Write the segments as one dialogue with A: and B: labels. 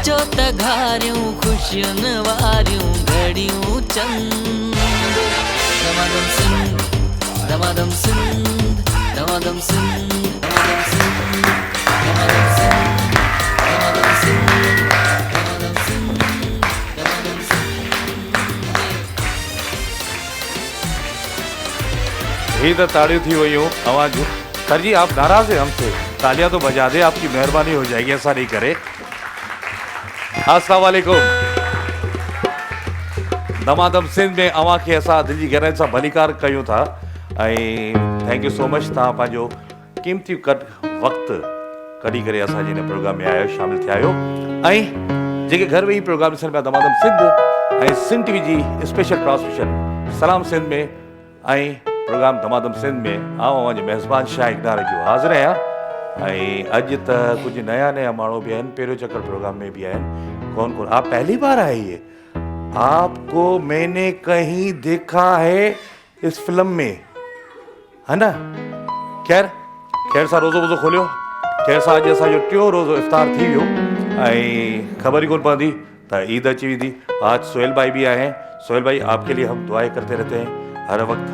A: अचो त घारियूं ख़ुशियुनि वारियूं घड़ियूं चंद। दमादम सिंध, दमादम सिंध, दमादम सिंध, दमादम सिंध, दमादम सिंध, दमादम सिंध, दमादम सिंध, दमादम सिंध।
B: यही तो तालियों थी वही हूँ आवाज। सर जी आप नाराज है हमसे, तालियां तो बजा दे, आपकी मेहरबानी हो जाएगी, ऐसा नहीं करे। अस्सलाम वालेकुम। दमादम सिंध में अवां खे असां दिलि जी गहराई सां भलीकार कयूं था ऐं थैंक यू सो मच, तव्हां पंहिंजो क़ीमती वक़्तु कढी करे असांजे हिन प्रोग्राम में आयो, शामिल थिया आहियो। ऐं जेके घर वेही प्रोग्राम ॾिसनि पिया दमादम सिंध ऐं सिंध टीवी जी स्पेशल ट्रांसमिशन सलाम सिंध में ऐं प्रोग्राम दमादम सिंध में आउं अवांजे मेज़बान शाह इक़बाल जो हाज़िर आहियां। ऐं अॼु त कुछ नया नया माण्हू भी आहिनि, पहिरियों चक्कर प्रोग्राम में भी आहिनि। कौन कौन? आप पहली बार आए? ये आपको मैंने कहीं देखा है इस फिल्म में, है ना? खैर खैर सा रोज़ो वोज़ो खोलियो। खैर सा अॼु असांजो टियों रोज़ो इफ़्तार थी वियो ऐं ख़बर ही कोन पवंदी त ईद अची वेंदी। आज सोहेल भाई भी आए हैं। सोहेल भाई आपके लिए हम दुआएं करते रहते हैं हर वक्त,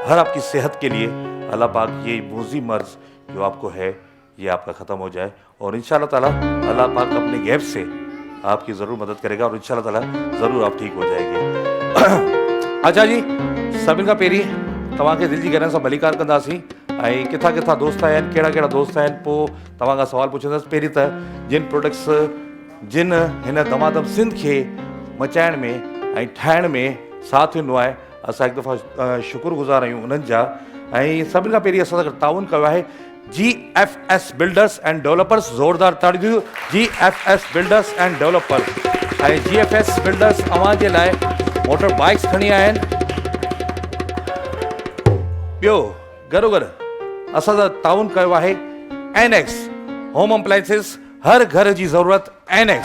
B: हर आपकी सेहत के लिए। अल्लाह पाक ये मूजी मर्ज जो आपको है ये आपका ख़त्म हो जाए और इंशाअल्लाह ताला अल्लाह पाक अपने गैब से आपकी ज़रूर मदद करेगा और इंशाअल्लाह ताला ज़रूर आप ठीक हो जाएंगे। अच्छा जी, सभिनि खां पहिरीं तव्हांखे दिलि जी गहराई सां भलीकार कंदासीं ऐं किथां किथां दोस्त आया आहिनि, कहिड़ा कहिड़ा दोस्त आहिनि, पोइ तव्हां खां सवाल पुछंदसि। पहिरीं त जिन प्रोडक्ट्स जिन हिन दमादम सिंध खे मचाइण में ऐं ठाहिण में साथ ॾिनो आहे, असां हिकु दफ़ा शुक्रगुज़ार आहियूं उन्हनि जा। ऐं सभिनि खां पहिरीं असां सां गॾु ताउन कयो आहे GFS बिल्डर्स एंड डेवलपर्स। ज़ोरदार ताड़ियूं। GFS builders and developers. ऐं GFS बिल्डर्स अवां जे लाइ मोटर बाइक्स खणी आया आहिनि। ॿियो गॾो गॾु असां सां ताउन कयो आहे NX होम अप्लायंसिस, हर घर जी ज़रूरत NX।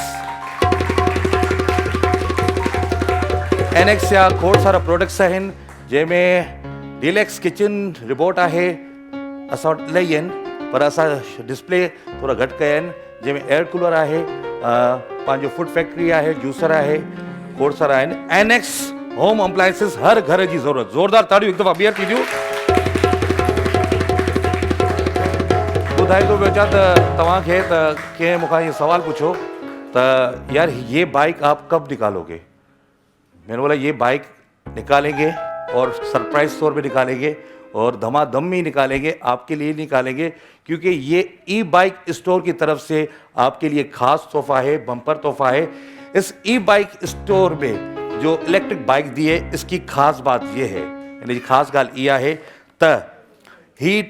B: NX जा खोड़ सारा प्रोडक्ट्स आहिनि जंहिंमें डीलक्स किचन रिपोर्ट आहे, असां वटि इलाही आहिनि पर असां डिस्प्ले थोड़ा घटि कया आहिनि, जंहिंमें एयर कूलर आहे, पंहिंजो फूड फैक्ट्री आहे, जूसर आहे, खोड़ सारा आहिनि। NX होम अप्लायंसिस, हर घर जी ज़रूरत। ज़ोरदार ताड़ियूं हिकु दफ़ा ॿीहर थी ॾियो। ॿुधाईंदो पियो छा त तव्हांखे त कंहिं मूंखां इहो सवाल पुछो त यार ये बाइक आप कब निकालोगे? मैंने बोला ये बाइक निकालेंगे और सरप्राइज तौर पे निकालेंगे और धमाधम में निकालेंगे, आपके लिए निकालेंगे, क्योंकि ये ई बाइक स्टोर की तरफ से आपके लिए खास तोहफा है, बम्पर तोहफा है। इस ई बाइक स्टोर में जो इलेक्ट्रिक बाइक दी है, इसकी खास बात ये है, यानी खास ॻाल्हि इहा है त ही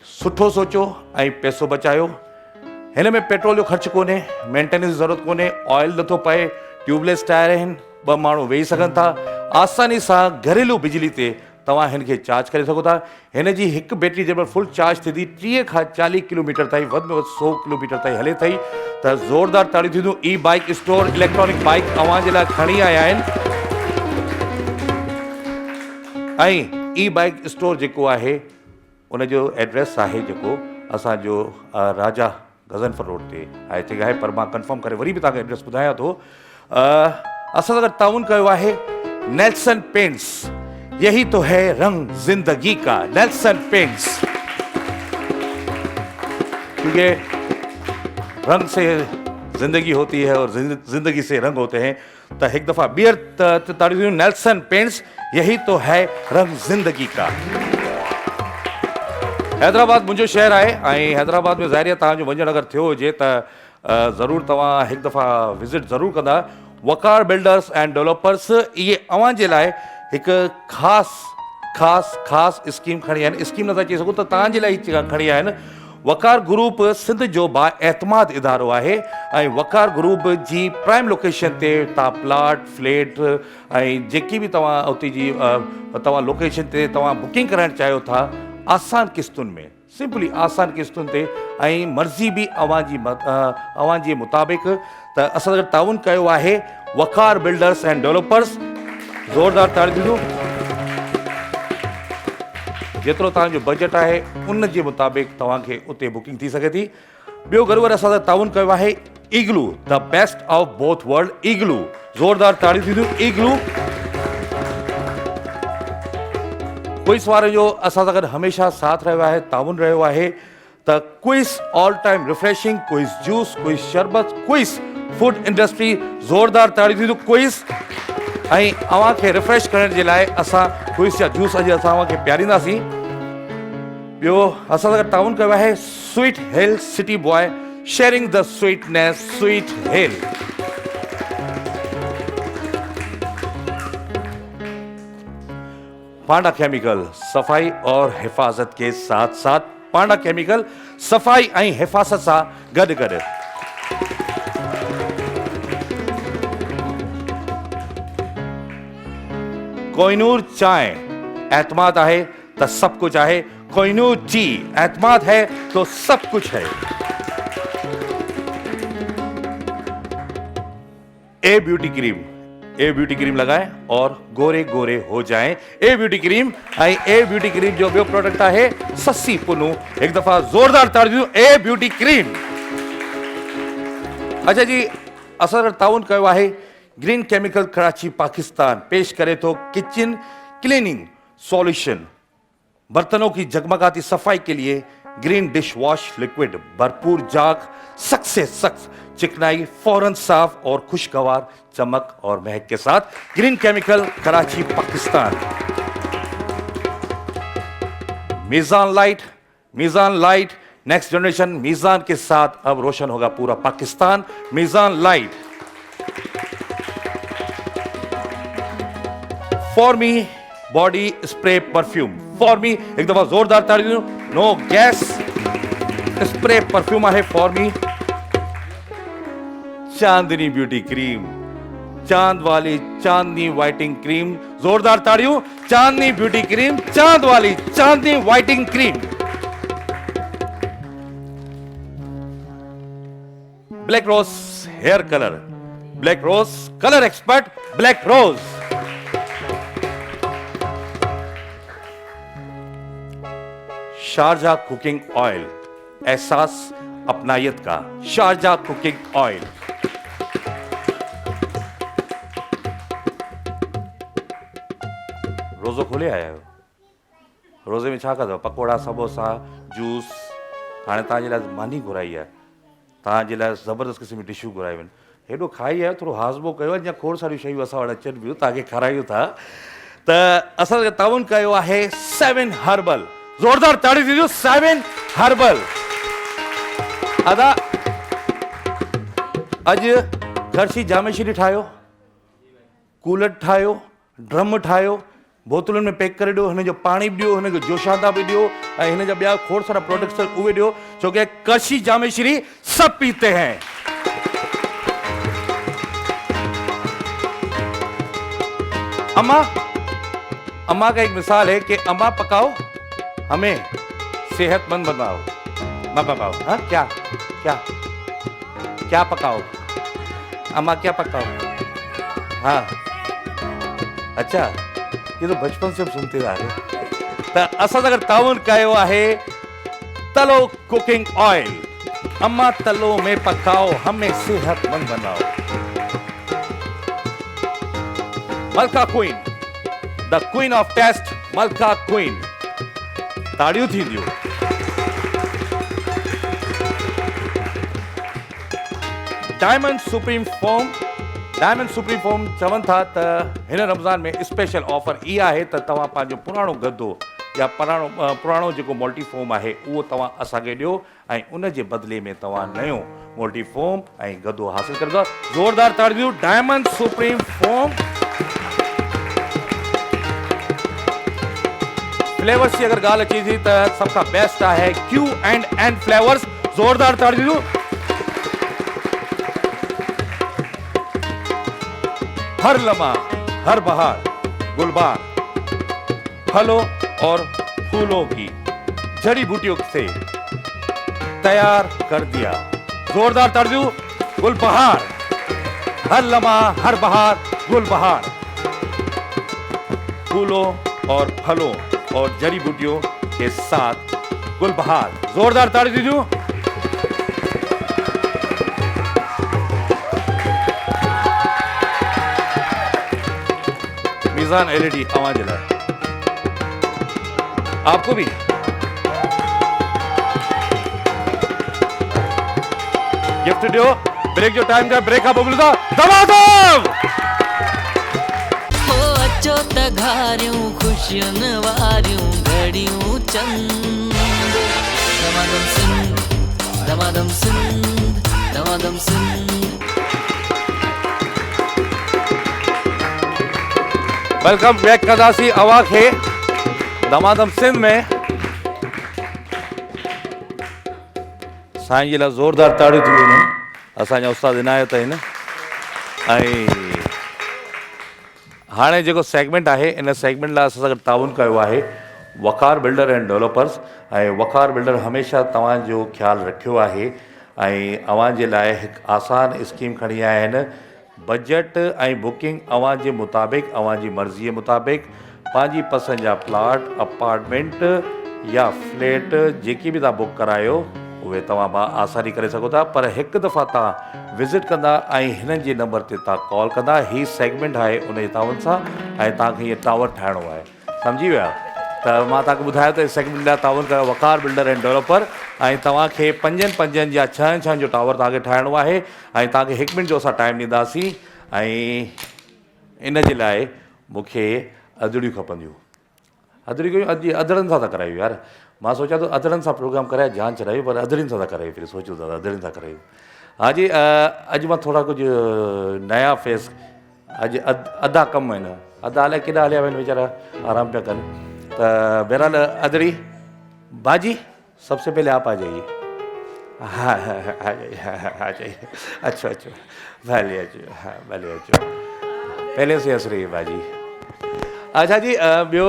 B: सुठो सोचो ऐं पैसो बचायो। हिन में पेट्रोल जो ख़र्चु कोन्हे, मेंटेनेंस जी ज़रूरत कोन्हे, ऑयल नथो पए, ट्यूबलेस टायर आहिनि, 2 माण्हू वेही सघनि था, आसानी सां घरेलू बिजली ते तव्हां हिन खे चार्ज करे सघो था। हिन जी हिकु बैटरी जंहिं महिल फुल चार्ज थींदी 30 खां 40 किलोमीटर ताईं, वधि में वधि 100 किलोमीटर ताईं हले थी। त ज़ोरदार ताड़ियूं थींदियूं। ई बाइक स्टोर इलेक्ट्रॉनिक बाइक अवां जे लाइ खणी आया आहिनि। ऐं ई बाइक स्टोर जेको आहे उनजो एड्रेस आहे जेको असांजो राजा गज़नफर रोड ते आहे, ठीक आहे, पर मां कंफर्म करे वरी बि तव्हांखे एड्रेस ॿुधायां थो। असां सां गॾु ताउन कयो आहे नेल्सन पेंट्स। यही तो है रंग जिंदगी का, नेल्सन पेंट्स। क्योंकि रंग से जिंदगी होती है और जिंदगी से रंग होते हैं। तो एक दफा ॿीहर ताड़ियूं। नेल्सन पेंट्स, यही तो है रंग जिंदगी का। हैदराबाद मुंहिंजो शहर आहे ऐं हैदराबाद में ज़ाहिर तव्हांजो वञणु अगरि थियो हुजे त ज़रूरु तव्हां हिकु दफ़ा विज़िट ज़रूरु कंदा। वकार बिल्डर्स एंड डेवलपर्स इहे अवां जे लाइ हिकु ख़ासि स्कीम खणी आहिनि। स्कीम नथा चई सघूं त तव्हांजे लाइ खणी आया आहिनि। वकार ग्रुप सिंध जो बाएतमाद इदारो आहे ऐं वकार ग्रुप जी प्राइम लोकेशन ते तव्हां प्लाट, फ्लैट ऐं जेकी बि तव्हां उते जी तव्हां लोकेशन ते तव्हां बुकिंग कराइणु चाहियो था, आसान किस्तुनि में, सिंपली आसान किस्तुनि ते ऐं मर्ज़ी बि अवां जे मुताबिक़। त असां गॾु ताउन कयो आहे वकार बिल्डर्स एंड डेवलपर्स। ज़ोरदार ताड़ी ॾिजो। जेतिरो तव्हांजो बजट आहे उन जे मुताबिक़ तव्हांखे उते बुकिंग थी सघे थी। ॿियो गॾु गॾु असां सां ताउन कयो आहे igloo, the best of both world, igloo. ज़ोरदार ताड़ी थी इग्लू। क्विज़ वारे जो असां सां गॾु हमेशह साथ रहियो आहे, ताउन रहियो आहे। त quiz all time refreshing, quiz juice, quiz शरबत, क्विज़ फूड इंडस्ट्री। ज़ोरदार ताड़ी थी क्विज़। ऐं अव्हां खे रिफ्रेश करण जे लाइ असां क्विज़ या जूस अॼु असां अव्हां खे पियारींदासीं। ॿियो असां सां गॾु ताउन कयो आहे sweet hill city boy, sharing the sweetness, sweet hill. Panda chemical, सफाई और हिफाजत के साथ साथ पांडा केमिकल सफाई ऐं हिफाजत सां गॾु गॾु। कोहिनूर चाय, एतमाद है तो सब कुछ है। कोहिनूर टी, एतमाद है तो सब कुछ है। ए ब्यूटी क्रीम, ए ब्यूटी क्रीम लगाएं और गोरे गोरे हो जाएं। ए ब्यूटी क्रीम। ए ब्यूटी क्रीम जो ॿियो प्रोडक्ट है सस्सी पुनू। एक दफ़ा ज़ोरदार ताड़ी ॾियो ए ब्यूटी क्रीम। अच्छा जी, असां ताउन कयो आहे ग्रीन केमिकल कराची पाकिस्तान, पेश करे तो किचन क्लीनिंग सॉल्यूशन। बर्तनों की जगमगाती सफाई के लिए ग्रीन डिश वॉश लिक्विड, भरपूर जाग, सख्त से सख्त चिकनाई, फौरन साफ और खुशगवार चमक और महक के साथ green chemical Karachi Pakistan. Meezan light, Meezan light next generation, Meezan के साथ अब रोशन होगा पूरा Pakistan. Meezan light. For me body spray perfume, for me एक दफा जोरदार ताड़ी दो। नो गैस स्प्रे परफ्यूम है for me. Chandni beauty cream, चांद वाली चांदनी व्हाइटिंग क्रीम। जोरदार ताड़ियों, चांदनी ब्यूटी क्रीम, चांद वाली Chandni whitening cream. Black rose hair colour, black rose colour expert, black rose. Sharjah cooking oil, एहसास अपनायत का, शारजा कुकिंग ऑयल। रोज़ो खोले आया हो? रोज़े में छा कंदव? पकोड़ा, समोसा, जूस। हाणे तव्हांजे लाइ मानी घुराई आहे, तव्हांजे लाइ ज़बरदस्त क़िस्म जी डिशूं घुरायूं आहिनि। हेॾो खाई आयो, थोरो हाज़मो कयो, अञा खोड़ सारियूं शयूं असां वटि अचनि पियूं, तव्हांखे खारायूं था। त असां ताउन कयो आहे 7 हर्बल। ज़ोरदार ताड़ी दीजिए 7 हर्बल। अदा अॼु घरशी जामेश्वरी ठाहियो, कूलर ठाहियो, ड्रम ठाहियो, बोतलुनि में पैक करे ॾियो, हिन जो पाणी बि ॾियो, हिन खे जोशादा बि ॾियो ऐं हिन जा ॿिया खोड़ सारा प्रोडक्ट्स उहे ॾियो, छो कि करशी जामेश्वरी सब पीते हैं। अम्मा का एक मिसाल है कि अम्मा पकाओ हमें सेहतमंद बनाओ, मत पकाओ। हाँ क्या क्या क्या पकाओ अम्मा, क्या पकाओ? हाँ अच्छा, ये तो बचपन से हम सुनते आ रहे। तो असां अगर ताउन कयो आहे तलो कुकिंग ऑयल, अम्मा तलो में पकाओ हमें सेहतमंद बनाओ। Malka queen, the queen of taste, Malka queen. ताड़ियूं थींदियूं। Diamond supreme foam, diamond supreme foam चवनि था त हिन रमज़ान में स्पेशल ऑफर इहा आहे त तव्हां पंहिंजो पुराणो गद्दो या पुराणो जेको मोल्टी फोम आहे उहो तव्हां असांखे ॾियो ऐं उन जे बदिले में तव्हां नयो मोल्टी फोम ऐं गद्दो हासिल कंदव। ज़ोरदार ताड़ियूं डायमंड सुप्रीम फोम। फ्लेवर्स की अगर ॻाल्हि अचे थी त सभ खां बेस्ट आहे Q&N फ्लेवर्स। ज़ोरदार ताड़ियूं। हर लम्हा, हर बहार, गुलबार, फलों और फूलों की जड़ी बूटियों से तैयार कर दिया। जोरदार ताड़ियों गुलबहार। हर लम्हा, हर बहार, गुलबहार, फूलों और फलों और जड़ी बूटियों के साथ गुलबहार। जोरदार ताड़ी दीजिए। निज़ान LED अवां जे लाइ आपको भी गिफ्ट ॾियो ब्रेक जो टाइम का ब्रेक खां पोइ मिलंदा दमादम
A: हो अचो त घारियूं ख़ुशियुनि वारियूं घड़ियूं चंद दमादम सिंध दमादम सिंध दमादम सिंध
B: वेलकम बैक कंदासीं अवां खे दमादम सिंध में साईं जे लाइ ज़ोरदार ताड़ियूं थी वञनि असांजा उस्ताद इनायत आहिनि ऐं हाणे जेको सेगमेंट आहे इन सेगमेंट लाइ असां सां गॾु ताउन कयो आहे वकार बिल्डर एंड डेवलपर्स ऐं वकार बिल्डर हमेशह तव्हांजो ख़्यालु रखियो आहे ऐं अवां जे लाइ हिकु आसान स्कीम खणी आया आहिनि बजट ऐं बुकिंग अवां जे मुताबिक़ अवां जी मर्ज़ीअ मुताबिक़ पंहिंजी पसंदि जा प्लाट अपार्टमेंट या फ्लैट जेकी बि तव्हां बुक करायो उहे तव्हां आसानी करे सघो था पर हिकु दफ़ा तव्हां विज़िट कंदा ऐं हिननि जे नंबर ते तव्हां कॉल कंदा हीअ सेगमेंट आहे उन जे ताउन सां ऐं तव्हांखे हीअ टावर ठाहिणो आहे सम्झी विया त मां तव्हांखे ॿुधायो त सेगमेंट लाइ ताउन कयो वकार बिल्डर एंड डेवलपर ऐं तव्हांखे 5 या 6 जो टावर तव्हांखे ठाहिणो आहे ऐं तव्हांखे 1 मिंट जो असां टाइम ॾींदासीं ऐं इन जे लाइ मूंखे अदड़ियूं खपंदियूं अदड़ियूं अॼु अदड़नि सां था करायूं यार मां सोचां थो अदड़नि सां प्रोग्राम कराए जान चढ़ायूं पर अदड़ियुनि सां था करायूं फिर सोचूं था अदड़ियुनि सां करायूं हाँ जी अॼु मां थोरा कुझु नया फेस अॼु अधा कम आहिनि अधा अलाए केॾा हलिया आहिनि वीचारा आराम पिया कनि त बहरहाल अदड़ी बाजी सबसे पहले आप आ जाइए हाँ हाँ आ जाइए आ जाइए अच्छा अच्छा भले अचो हाँ भले अचो पहले से हंस रही है बाजी अच्छा जी ॿियो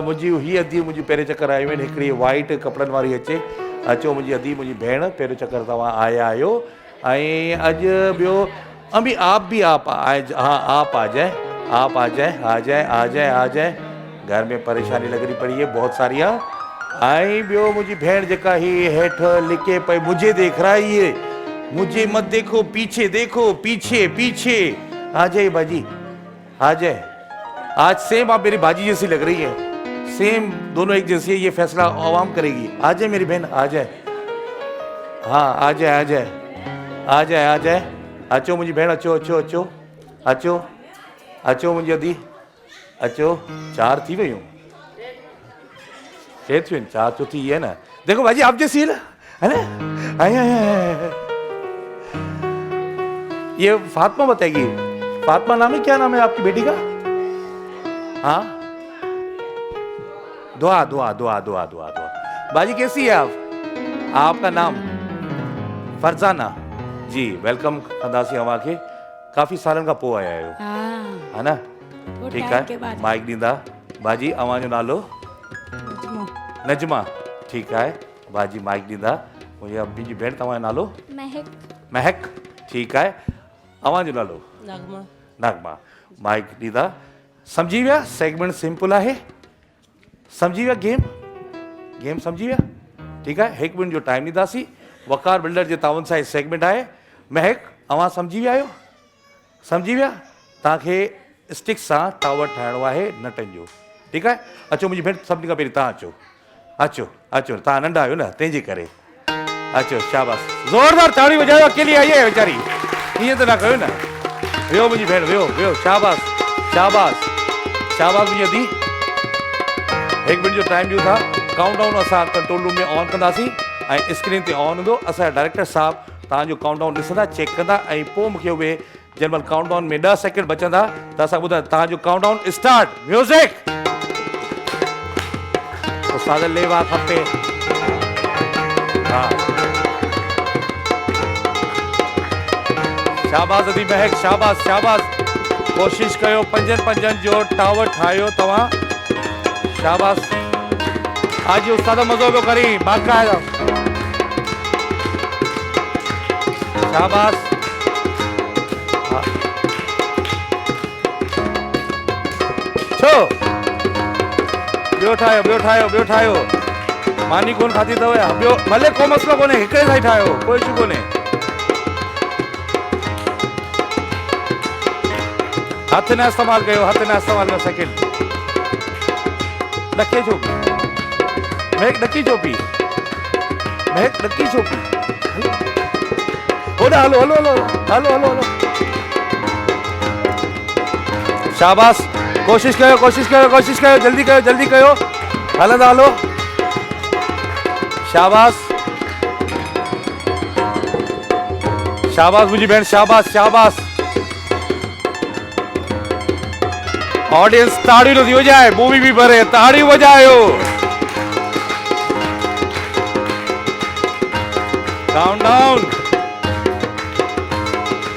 B: मुंहिंजी हीअ अधी मुंहिंजी पहिरें चकर आयूं आहिनि हिकिड़ी वाइट कपिड़नि वारी अचे अचो मुंहिंजी अधी मुंहिंजी भेण पहिरियों चकर तव्हां आया आहियो ऐं अॼु ॿियो अभी आप भी आप हाँ आप आ जाए आप आ जाए आ जाए आ जाए आ जाए घर में परेशानी लग रही पड़ी है बहुत सारी ऐं ॿियो मुंहिंजी भेण जेका ही हेठि लिखे पई मुझे देख रहा है ये मुझे मत देखो पीछे पीछे आ जाए बाजी आ जाए आज सेम आप मेरी बाजी जैसी लग रही है सेम दोनों एक जैसी है ये फैसला आवाम करेगी आ जाए मेरी बहन आ जाए हाँ आ जाए आ जाए आ जाए आ जाए अचो मुंहिंजी भेण अचो अचो अचो अचो अचो मुंहिंजी अधी अचो 4 थी वियूं के थी वियूं 4 चौथी है ना देखो बाजी आप जैसी है ना ये फातिमा बताएगी फातिमा नाम है क्या नाम है आपकी बेटी का हाँ दुआ दुआ दुआ दुआ दुआ दुआ बाजी कैसी है आप आपका नाम फरजाना जी वेलकम कंदासीं अवां खे काफ़ी सालनि खां पोइ आया आहियो है ना ठीकु आहे माइक ॾींदा बाजी अवां जो नालो नजमा ठीकु आहे बाजी माइक ॾींदा मुंहिंजी भेण तव्हांजो नालो महक ठीकु आहे अवां जो नालो नगमा माइक ॾींदा समझी विया सेगमेंट सिंपल आहे समझी विया गेम समझी विया ठीकु आहे 1 मिनट जो टाइम ॾींदासीं वकार बिल्डर जे ताउन सां सेगमेंट आहे महक अवां समझी विया आहियो समझी विया तव्हांखे स्टिक सां टावर ठाहिणो आहे नटनि जो ठीकु आहे अचो मुंहिंजी भेण सभिनी खां पहिरीं तव्हां अचो अचो तव्हां नंढा आहियो न तंहिंजे करे अचो शाबाश ज़ोरदार ताड़ी वॼायो अकेली आई आहे वीचारी ईअं त न कयो न वियो मुंहिंजी भेण वियो शाबाश शाबाश शाबाश मुंहिंजी अधी 1 मिनट जो टाइम ॾियूं था काउंटडाउन असां कंट्रोल रूम में ऑन कंदासीं ऐं स्क्रीन ते ऑन हूंदो असांजा डायरेक्टर साहब तव्हांजो काउंटडाउन ॾिसंदा चेक कंदा ऐं पोइ मूंखे उहे जेमहिल काउंटडाउन में 10 सेकेंड बचंदा त असां ॿुधायो तव्हांजो काउंटडाउन स्टार्ट म्यूज़िक उस्ताद लेवा खपे हा शाबाश अदी महक शाबाश शाबाश कोशिश कयो 5 जो टावर ठाहियो तव्हां शाबाश आज उस्ताद मज़ो पियो करी बाक़ाइदा शाबाश छो ॿियो ठाहियो मानी कोन खाधी अथव ॿियो भले को मसलो कोन्हे हिकिड़े सां ई ठाहियो कोई इशू कोन्हे हथ न इस्तेमाल कयो, हथ न इस्तेमाल कयो। सेकंड ॾके छो पई? महक ॾकी छो पई? महक ॾकी छो पई? होॾा hello hello hello hello hello hello. शाबाश, कोशिश कयो कोशिश कयो कोशिश कयो, जल्दी कयो जल्दी कयो। हलंदा हलो। शाबाश शाबाश मुंहिंजी भेण, शाबाश शाबाश। ऑडियंस ताड़ियूं नथी वॼाए, मूवी भी भरे, ताड़ियूं वॼायो। Countdown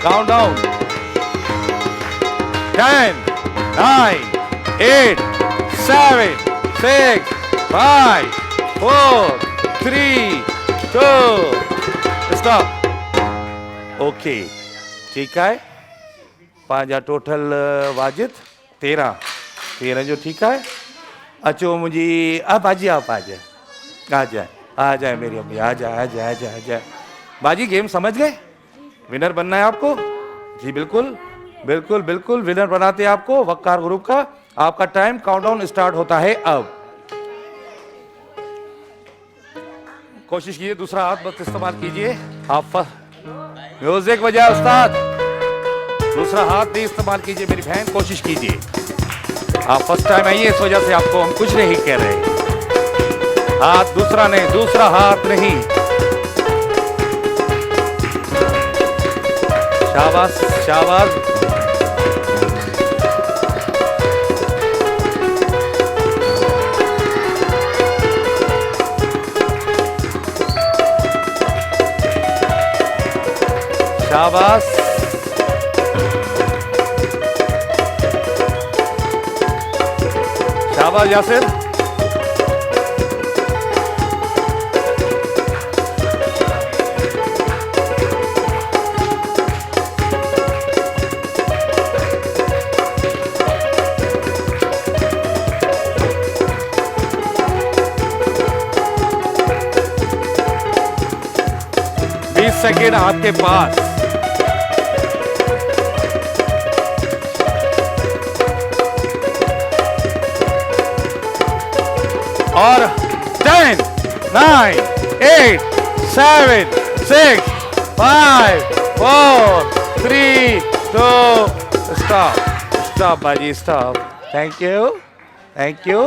B: countdown 10 9 8 7 6 5 4 3 2 stop. ओके ठीक है। पंहिंजा टोटल वाजिद 13 जो ठीक है। अचो मुझी अब बाजी आप आ जाए आ जाए मेरी अम्मी, आ जाए आ जाए आ जाए आ जाए। बाजी गेम समझ गए? विनर बनना है आपको? जी बिल्कुल बिल्कुल बिल्कुल, विनर बनाते हैं आपको वक्कार ग्रुप का। आपका टाइम काउंटडाउन स्टार्ट होता है अब। कोशिश कीजिए दूसरा हाथ मत इस्तेमाल कीजिए। आप म्यूजिक बजाए उस्ताद, दूसरा हाथ नहीं इस्तेमाल कीजिए मेरी बहन, कोशिश कीजिए। आप फर्स्ट टाइम आइए, इस वजह से आपको हम कुछ नहीं कह रहे। हाथ दूसरा नहीं, दूसरा हाथ नहीं। शाबाश शाबाश। शाबाश शाबाश यासिर। सेकेंड आपके पास। और 10 9 8 7 6 5 4 3 2 स्टॉप स्टॉप बाजी stop. Thank you thank you.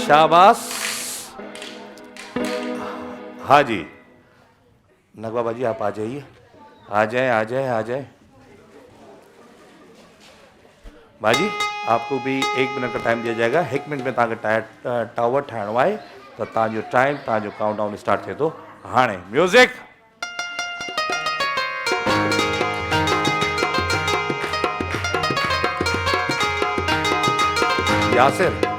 B: शाबाश। हाँ जी नगवा बाजी आप आ जाइए, आ जाए आ जाए आ जाए। बाजी आपको भी 1 मिनट का टाइम दिया जाएगा। 1 मिनट में तव्हांखे टावर ठाहिणो आहे त तव्हांजो टाइम, तव्हांजो काउंटडाउन स्टार्ट थिए थो हाणे। म्यूज़िक। यासिर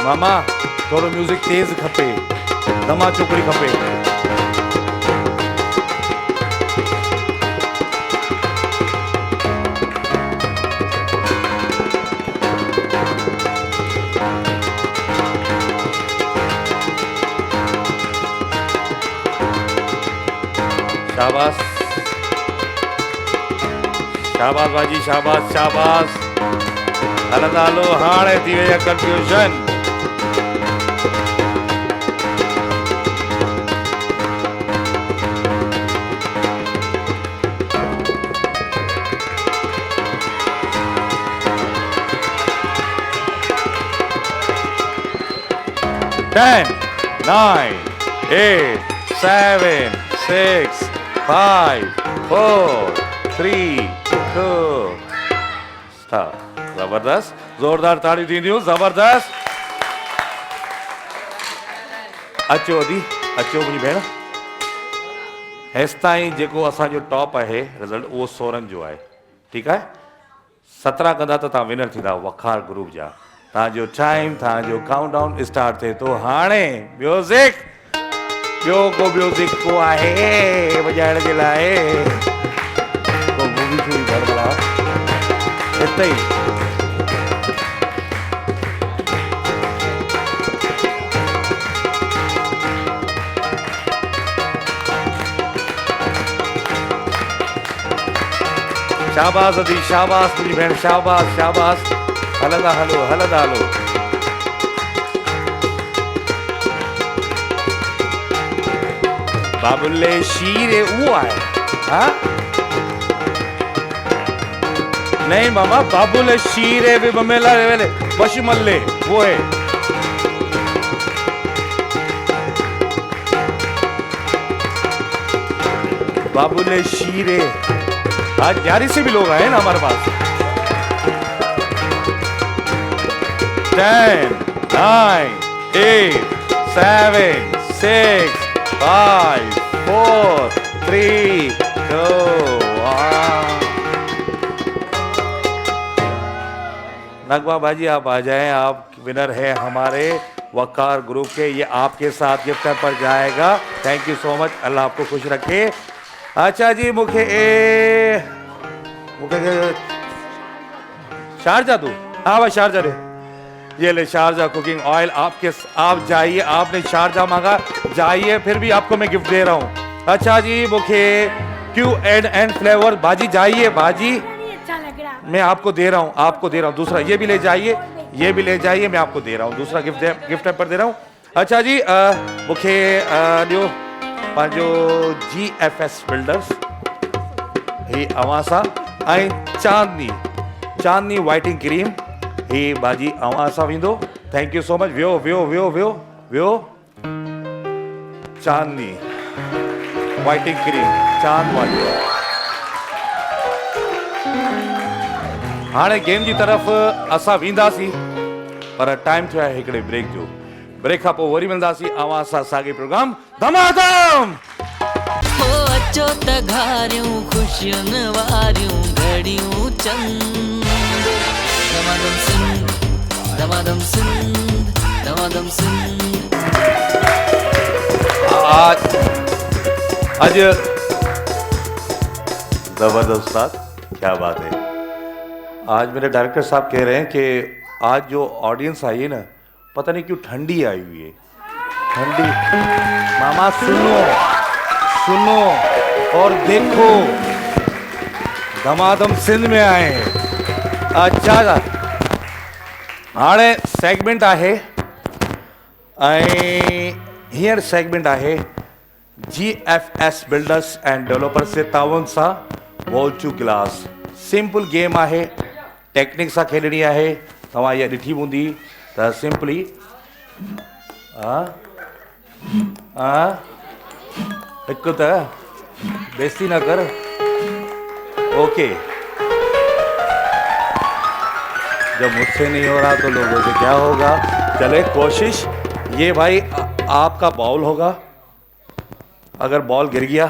B: मामा थोड़ो म्यूजिक तेज खपे, दमा चुकड़ी खपे। शाबाश शाबाश बाजी शाबाश शाबाश। हलंदा हलो हाणे थी वई आहे कंफ्यूजन। Ten, 9, 8, 7, 6, 5, 4, 3, 2 start. जबरदस्त, जोरदार ताड़ी थींदियूं, जबरदस्त। अचो दी अचो मुंहिंजी भेण। हेसि ताईं जेको असांजो टॉप आहे रिज़ल्ट उहो 16 जो आहे, ठीकु आहे। 17 कंदा त तव्हां विनर थींदा वखार ग्रुप जा। तव्हांजो टाइम, तव्हांजो काउंटडाउन स्टार्ट थिए थो हाणे। म्यूज़िक। ॿियो को म्यूज़िक को आहे वॼाइण जे लाइ? को अथई शाबाश अदी शाबाश तुंहिंजी भेण शाबाश शाबाश हलंदा हलो हलंदा हलो बाबुले शीरे उहो आहे हा नहीं मामा बाबुले शीरे भी ममेला वेले बशमल्ले वो है बाबुले शीरे आज 11 से भी लोग आए ना हमारे पास 10 9 8 7 6 5 4 3 2 नगमा बाजी आप आ जाएं आप विनर है हमारे वकार ग्रुप के ये आपके साथ गिफ्ट पर जाएगा थैंक यू सो मच अल्लाह आपको खुश रखे अच्छा जी मुखे शारजा तू हाँ भाई शारजा रे ये ले शारजा कुकिंग ऑयल आपके आप जाइए आपने शारजा मांगा जाइए फिर भी आपको मैं गिफ्ट दे रहा हूँ अच्छा जी मुखे क्यू एंड फ्लेवर बाजी जाइए बाजी
C: अच्छा लग रहा
B: मैं आपको दे रहा हूँ दूसरा ये भी ले जाइए मैं आपको दे रहा हूँ दूसरा गिफ्ट पर दे रहा हूँ अच्छा जी मुखे ॾियो पंहिंजो GFS बिल्डर्स ही अवासा ऐं चांदनी वाइटिंग क्रीम ही बाजी अवासा वेंदो थैंक यू सो मच वियो चांदनी वाइटिंग क्रीम चांद वाली हाणे गेम जी तरफ़ असां वेंदासीं पर टाइम थियो आहे हिकिड़े ब्रेक जो ब्रेक खां पोइ वरी मिलंदासीं अवां सां साॻे प्रोग्राम धमाधम
A: हो अचो त घारियूं ख़ुशियुनि वारियूं घड़ियूं चंद दमादम सिंध दमादम सिंध दमादम सिंध
B: आज जबरदस्त साथ क्या बात है आज मेरे डायरेक्टर साहब कह रहे हैं कि आज जो ऑडियंस आई है ना पता नहीं क्यों ठंडी आई हुई है ठंडी मामा सुनो और देखो धमाधम सिंध में आए हैं अच्छा हाणे सेगमेंट आहे हींअर सेगमेंट आहे GFS बिल्डर्स एंड डेवलपर्स से ताउन सां wall to glass simple game आहे टेक्निक सां खेलणी आहे तव्हां इहा ॾिठी हूंदी त सिंपली हिकु त बेइज्जती न कर ओके जब मुझसे नहीं हो रहा तो लोगों से क्या होगा चले कोशिश ये भाई आपका बॉल होगा अगर बॉल गिर गया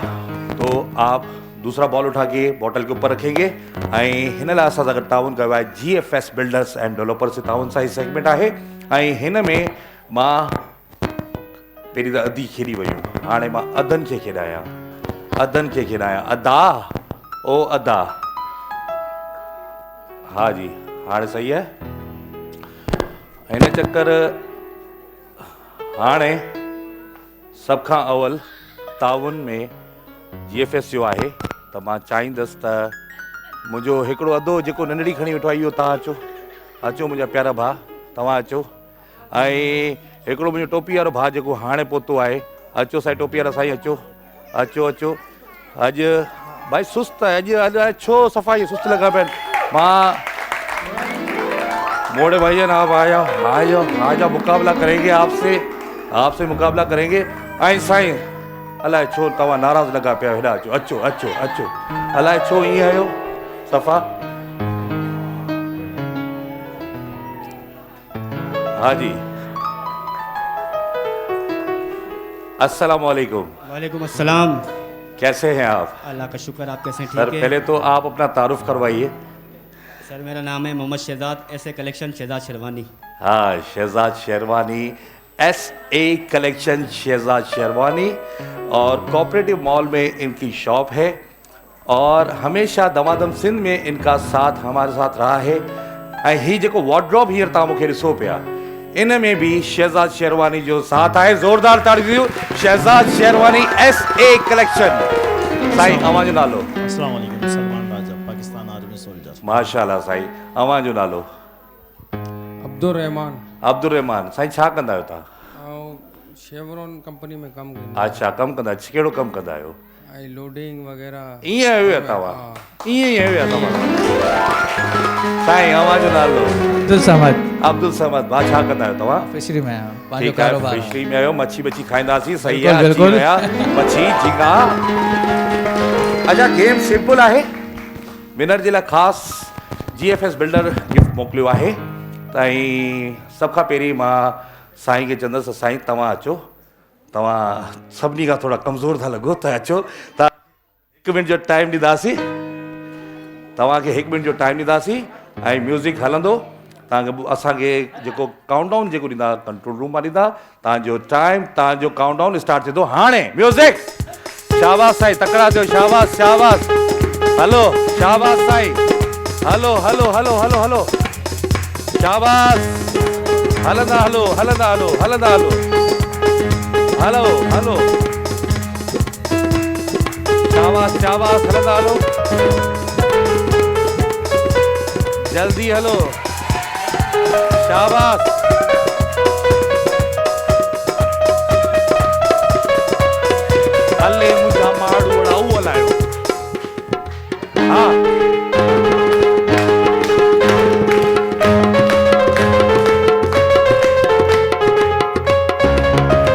B: तो आप दूसरा बॉल उठा के बॉटल के ऊपर रखेंगे हिन लाइ असां सां ताउन कयो आहे GFS बिल्डर्स एंड डेवलपर्स ताउन सां ही सेगमेंट आहे हिन में मां पहिरीं त अधी खेॾी वियूं हाणे मां अधनि खे खेॾायां अदा ओ अदा हा जी हाणे सही आहे हिन चक्कर हाणे सभ खां अवल ताउन में GFS जो आहे त मां चाहींदुसि त मुंहिंजो हिकिड़ो अधो जेको नंढड़ी खणी वेठो आहे इहो तव्हां अचो मुंहिंजा प्यारा भाउ तव्हां अचो हिकिड़ो मुंहिंजो टोपी वारो भाउ जेको हाणे पहुतो आहे अचो साईं टोपी वारा साईं अचो अॼु भाई सुस्त आहे अॼु छो सफ़ाई सुस्त लॻा पिया आहिनि मां मोड़े भाई ना आज मुकाबला करेंगे आपसे मुकाबला करेंगे साईं अलाए छो तव्हां नाराज़ लॻा पिया हेॾा अचो अलाए छो ईअं आहियो सफ़ा हाँ जी अस्सलाम वालेकुम।
D: वालेकुम अस्सलाम।
B: कैसे हैं आप?
D: अल्लाह का शुक्र, आप कैसे हैं?
B: सर
D: ठीक है।
B: पहले तो आप अपना तारुफ करवाइए।
D: सर मेरा नाम है मोहम्मद शहजाद, ऐसे कलेक्शन शहजाद शेरवानी।
B: हाँ शहजाद शेरवानी, SA कलेक्शन शहजाद शेरवानी और कोऑपरेटिव मॉल में इनकी शॉप है और हमेशा दमादम सिंध में इनका साथ हमारे साथ रहा है। ऐं ही जेको वार्डरोब हींअर तव्हां मूंखे ॾिसो पिया, इन में भी शहजाद शेरवानी जो साथ आहे। ज़ोरदार ताड़ियूं। Shahzad Sherwani SA collection. साईं अवां जो नालो?
C: अस्सलाम वालेकुम, सलमान राजा, पाकिस्तान आर्मी सोल्जर।
B: माशाल्लाह साईं। अवां जो नालो?
E: अब्दुल रहमान।
B: अब्दुल रहमान। साईं छा कंदा आहियो तव्हां?
E: शेवरॉन कंपनी में कमु कंदा
B: अच्छा, कमु कंदा आहियो। कहिड़ो कमु कंदा आहियो?
E: ऐं लोडिंग वग़ैरह।
B: ईअं आहियो या तव्हां? ईअं ई आहियो या तव्हां? साईं अवां जो नालो?
F: अब्दुल समद।
B: अब्दुल समद। भाउ छा कंदा आहियो तव्हां?
F: फिशरी में आहियां, पंहिंजो
B: ठीकु आहे,
F: कारोबार आहे।
B: फिशरी में आहियो। मच्छी बच्छी खाईंदासीं। सही
F: बिल्कुलु,
B: आहे, अची
F: बिल्कुलु।
B: विया मच्छी झींगा। अच्छा, गेम सिंपल आहे। विनर जे लाइ ख़ासि GFS बिल्डर गिफ्ट मोकिलियो आहे। त ऐं सभ खां पहिरीं मां साईं खे चवंदुसि, साईं तव्हां अचो। तव्हां सभिनी खां थोरा कमज़ोर था लॻो, त अचो। त 1 मिनट जो टाइम ॾींदासीं तव्हांखे। 1 मिनट जो टाइम ॾींदासीं ऐं म्यूज़िक हलंदो। तव्हांखे असांखे जेको काउंटडाउन जेको ॾींदा, कंट्रोल रूम मां ॾींदा। तव्हांजो टाइम, तव्हांजो काउंटडाउन स्टार्ट थींदो हाणे। म्यूज़िक। शाबाश साईं, तकड़ा थियो। शाबाश शाबाश। हलो शाबाश साईं। Hello hello hello hello hello. शाबाश। हलंदा हलो, हलंदा हलो, हलंदा हलो, हलो हलो। शाबाश शाबाश। हलंदा हलो, जल्दी हलो। शाबाश। हले मुंहिंजा माण्हू उहो हलायो। हा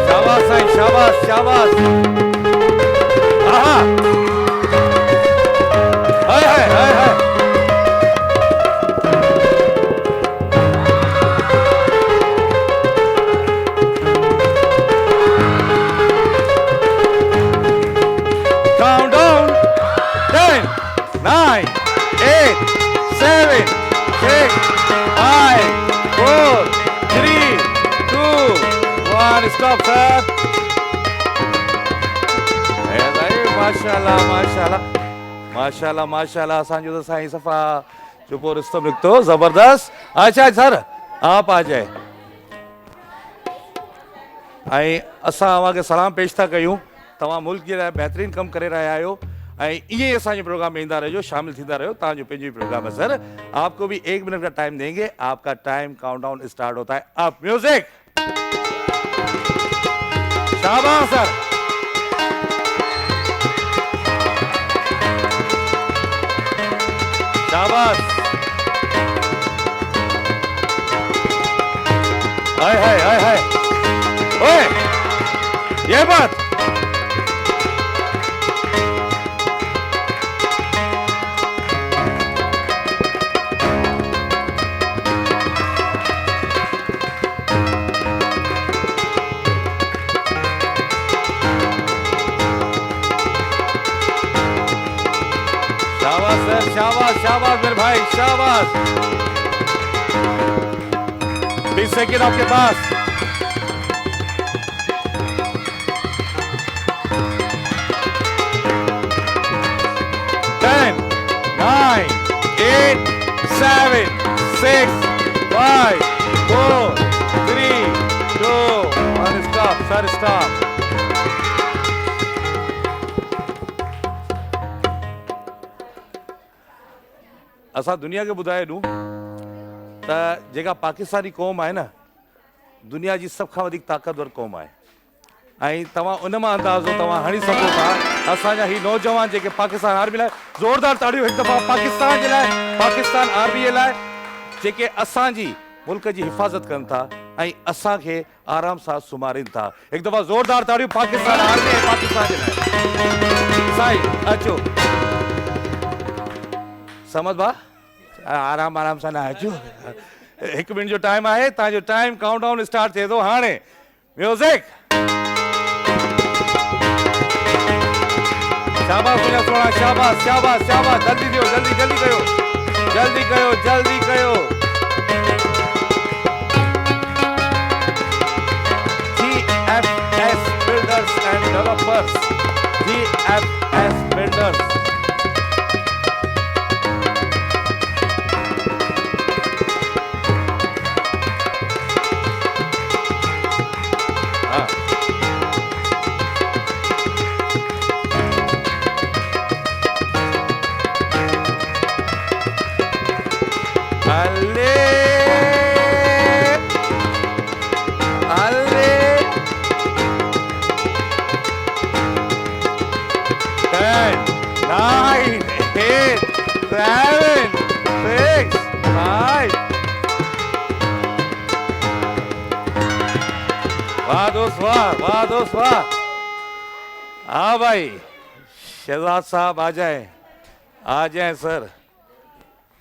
B: शाबाश साईं, शाबाश शाबाश। हा हाय हाय हाय हाय। Countdown. 10, 9, 8, 7, 6, 5, 4, 3, 2, 1. Stop, sir. माशाल्लाह माशाल्लाह माशाल्लाह माशाल्लाह। असांजो त साईं सफ़ा चुपो रिश्तो निकितो, ज़बरदस्त। अच्छा सर, आप आ जाए। ऐं असां अव्हांखे सलाम पेश था कयूं। तव्हां मुल्क जे लाइ बहितरीनु कमु करे रहिया आहियो ऐं ईअं ई असांजे प्रोग्राम में ईंदा रहिजो, शामिल थींदा रहियो। तव्हांजो पंहिंजो ई प्रोग्राम है सर। आपको भी 1 मिनट का टाइम देंगे। आपका टाइम काउंटडाउन स्टार्ट होता है अब। म्यूजिक। शाबाश सर। शाबाश। हाय हाय हाय हाय। ओए ये बात। शाबाश सर, शाबाश शाबाश मेरे भाई, शाबाश। 20 सेकेंड आपके पास। Ten, 9, 8, 7, 6, 5, 4, 3, 2, 1. Stop, sir, stop. असां दुनिया खे ॿुधाए ॾियूं त जेका पाकिस्तानी क़ौम आहे न, दुनिया जी सभ खां वधीक ताक़तवर क़ौम आहे। ऐं तव्हां उन मां अंदाज़ो तव्हां हणी सघो था। असांजा ही नौजवान जेके पाकिस्तान आर्मी लाइ, ज़ोरदार ताड़ियूं हिकु दफ़ा पाकिस्तान जे लाइ, पाकिस्तान आर्मीअ लाइ, जेके असांजी मुल्क जी हिफ़ाज़त कनि था ऐं असांखे आराम सां सुम्हारीनि था। हिकु दफ़ा ज़ोरदार ताड़ियूं पाकिस्तान आर्मी ऐं पाकिस्तान जे लाइ। साईं अचो। समझ भा, आराम आराम सां न अचो। 1 मिनट जो टाइम आहे। तव्हांजो टाइम काउंटडाउन स्टार्ट थिए थो हाणे। म्यूज़िक। शाबाश मुंहिंजा सोना, शाबाश शाबाश शाबाश। जल्दी कयो, जल्दी जल्दी कयो, जल्दी कयो, जल्दी कयो। GFS Builders and Developers, GFS Builders दोस्त वाह दोस्त वाह। हाँ भाई, शहजाद साहब आ जाएं सर,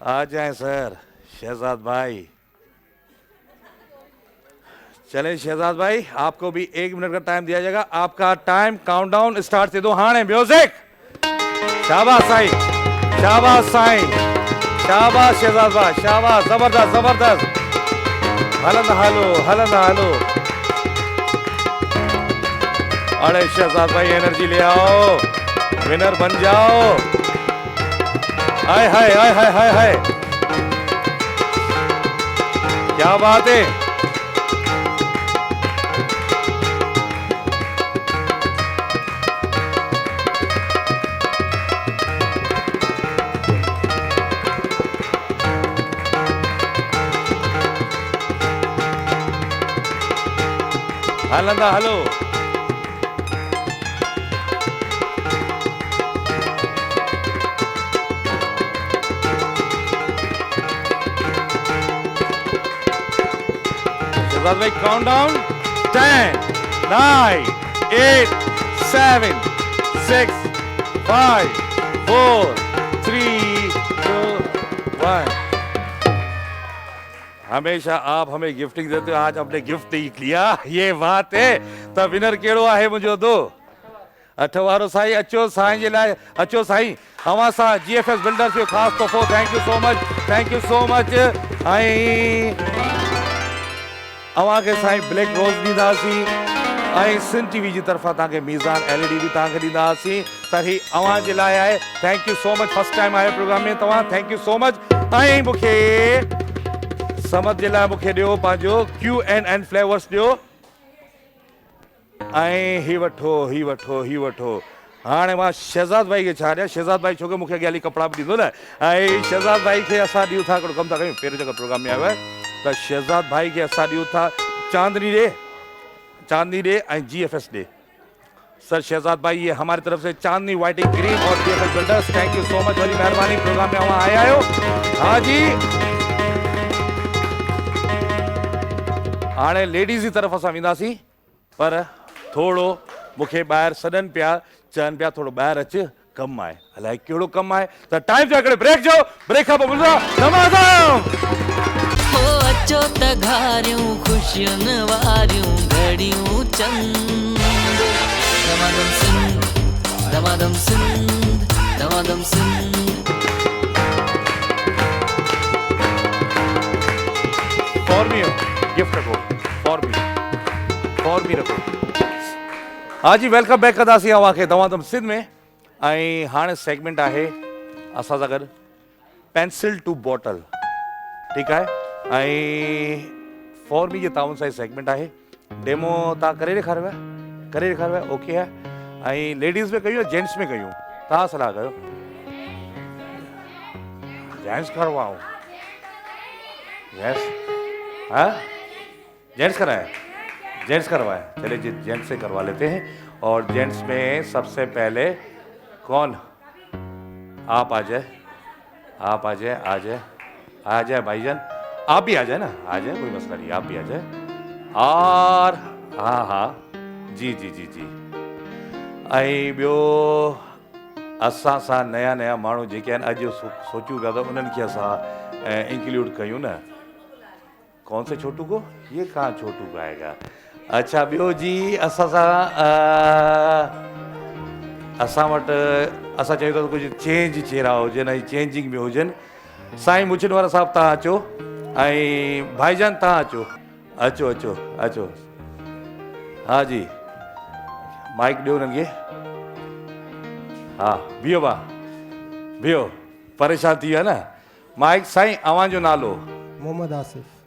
B: आ जाएं सर। शहजाद भाई, चले शहजाद भाई, आपको भी 1 मिनट का टाइम दिया जाएगा। आपका टाइम काउंटडाउन स्टार्ट थी दो हाणे म्यूजिक। शाबाश साईं, शाबाश साईं, शाबाश शहजाद भाई, शाबाश, जबरदस्त जबरदस्त। हलंदा हलो। अरे शहजाद भाई एनर्जी ले आओ, विनर बन जाओ। हाय हाय हाय हाय हाय हाय, क्या बात है। हलंदा हलो। शहजाद भाई काउंटडाउन 10 9 8 7 6 5 4 3 2 1। हमेशा आप हमें गिफ्टिंग देते हो, आज आपने गिफ्ट ही लिया, ये बात है। तो विनर केड़ो आहे मुझो दो अठवारो साईं। अचो साईं जे लाइ, अचो साईं। अवां सां GFS बिल्डर्स जो ख़ासि तोहफ़ो। Thank you so much, thank you so much. ऐं अवां खे साईं ब्लैक रोज़ ॾींदासीं ऐं सिन TV जी तरफ़ां तव्हांखे मीज़ान LED बि तव्हांखे ॾींदासीं। त ही अवां जे लाइ आहे। Thank you so much, first time आयो प्रोग्राम में तव्हां, थैंक यू सो मच। ऐं मूंखे समझ जे लाइ मूंखे ॾियो पंहिंजो QNN फ्लेवर्स ॾियो। ऐं ही वठो। हाणे मां शहजाद भाई खे छा ॾियां। शहजाद भाई छोकी मूंखे अॻियां हली कपिड़ा बि ॾींदो न। ऐं शहजाद भाई खे असां ॾियूं था, हिकिड़ो कमु था कयूं, पहिरियों जेको प्रोग्राम में आयो आहे, त शहजाद भाई खे असां ॾियूं था चांदनी डे ऐं GFS डे। सर शहजाद भाई, ये हमारी तरफ से चांदनी व्हाइटिंग क्रीम और GFS builders, thank you so much, worry मेहरबानी। प्रोग्राम में वहाँ आया हो। हाँ जी, हाणे लेडीज़ जी तरफ़ असां वेंदासीं, पर थोड़ो मूंखे ॿाहिरि सॾनि पिया, चवनि पिया थोड़ो ॿाहिरि अच, कमु आहे। अलाए कहिड़ो कमु आहे, त टाइम थियो हिकिड़े ब्रेक जो। ब्रेक खां पोइ मिलंदा नमाज़।
A: हो अचो त घारियूं ख़ुशियुनि वारियूं घड़ियूं चंद। दमादम सिंध, दमादम सिंध, दमादम सिंध।
B: फॉर मी गिफ्ट रखो, फॉर मी रखो। हाँ जी, वेलकम बैक कंदासीं अवां खे दमादम सिंध में। ऐं हाणे सेगमेंट आहे असां सां गॾु पेंसिल टू बॉटल, ठीकु आहे। ऐं फॉर मी जे ताउन सां सेगमेंट आहे। डेमो तव्हां करे ॾेखारियो आहे, ओके आहे। ऐं लेडीज़ में कयूं, जेंट्स में कयूं, तव्हां सलाह कयो। जेंट्स करवाऊं, हाँ जेंट्स करवाए, चलिए जी जेंट्स से करवा लेते हैं। और जेंट्स में सबसे पहले कौन, आप आ जाए भाईजान, आप भी आ जाए ना, आ जाए, कोई मसला नहीं, आप भी आ जाए। और हाँ जी। ऐं ॿियो असां सां नया माण्हू जेके आहिनि, अॼु सोचियूं पिया त उन्हनि खे असां इंक्लूड कयूं न। कौन से छोटू को, ये कहाँ छोटू गाएगा। अच्छा ॿियो जी, असां वटि असां चाहियूं था कुझु चेंज चेहरा हुजनि ऐं चेंजिंग में हुजनि। साईं मुछिन वारा साहब तव्हां अचो, ऐं भाईजान तव्हां अचो। हाँ जी, माइक ॾियो उन्हनि खे। हा बीहो, परेशान थी विया न। माइक साईं, अव्हां जो नालो?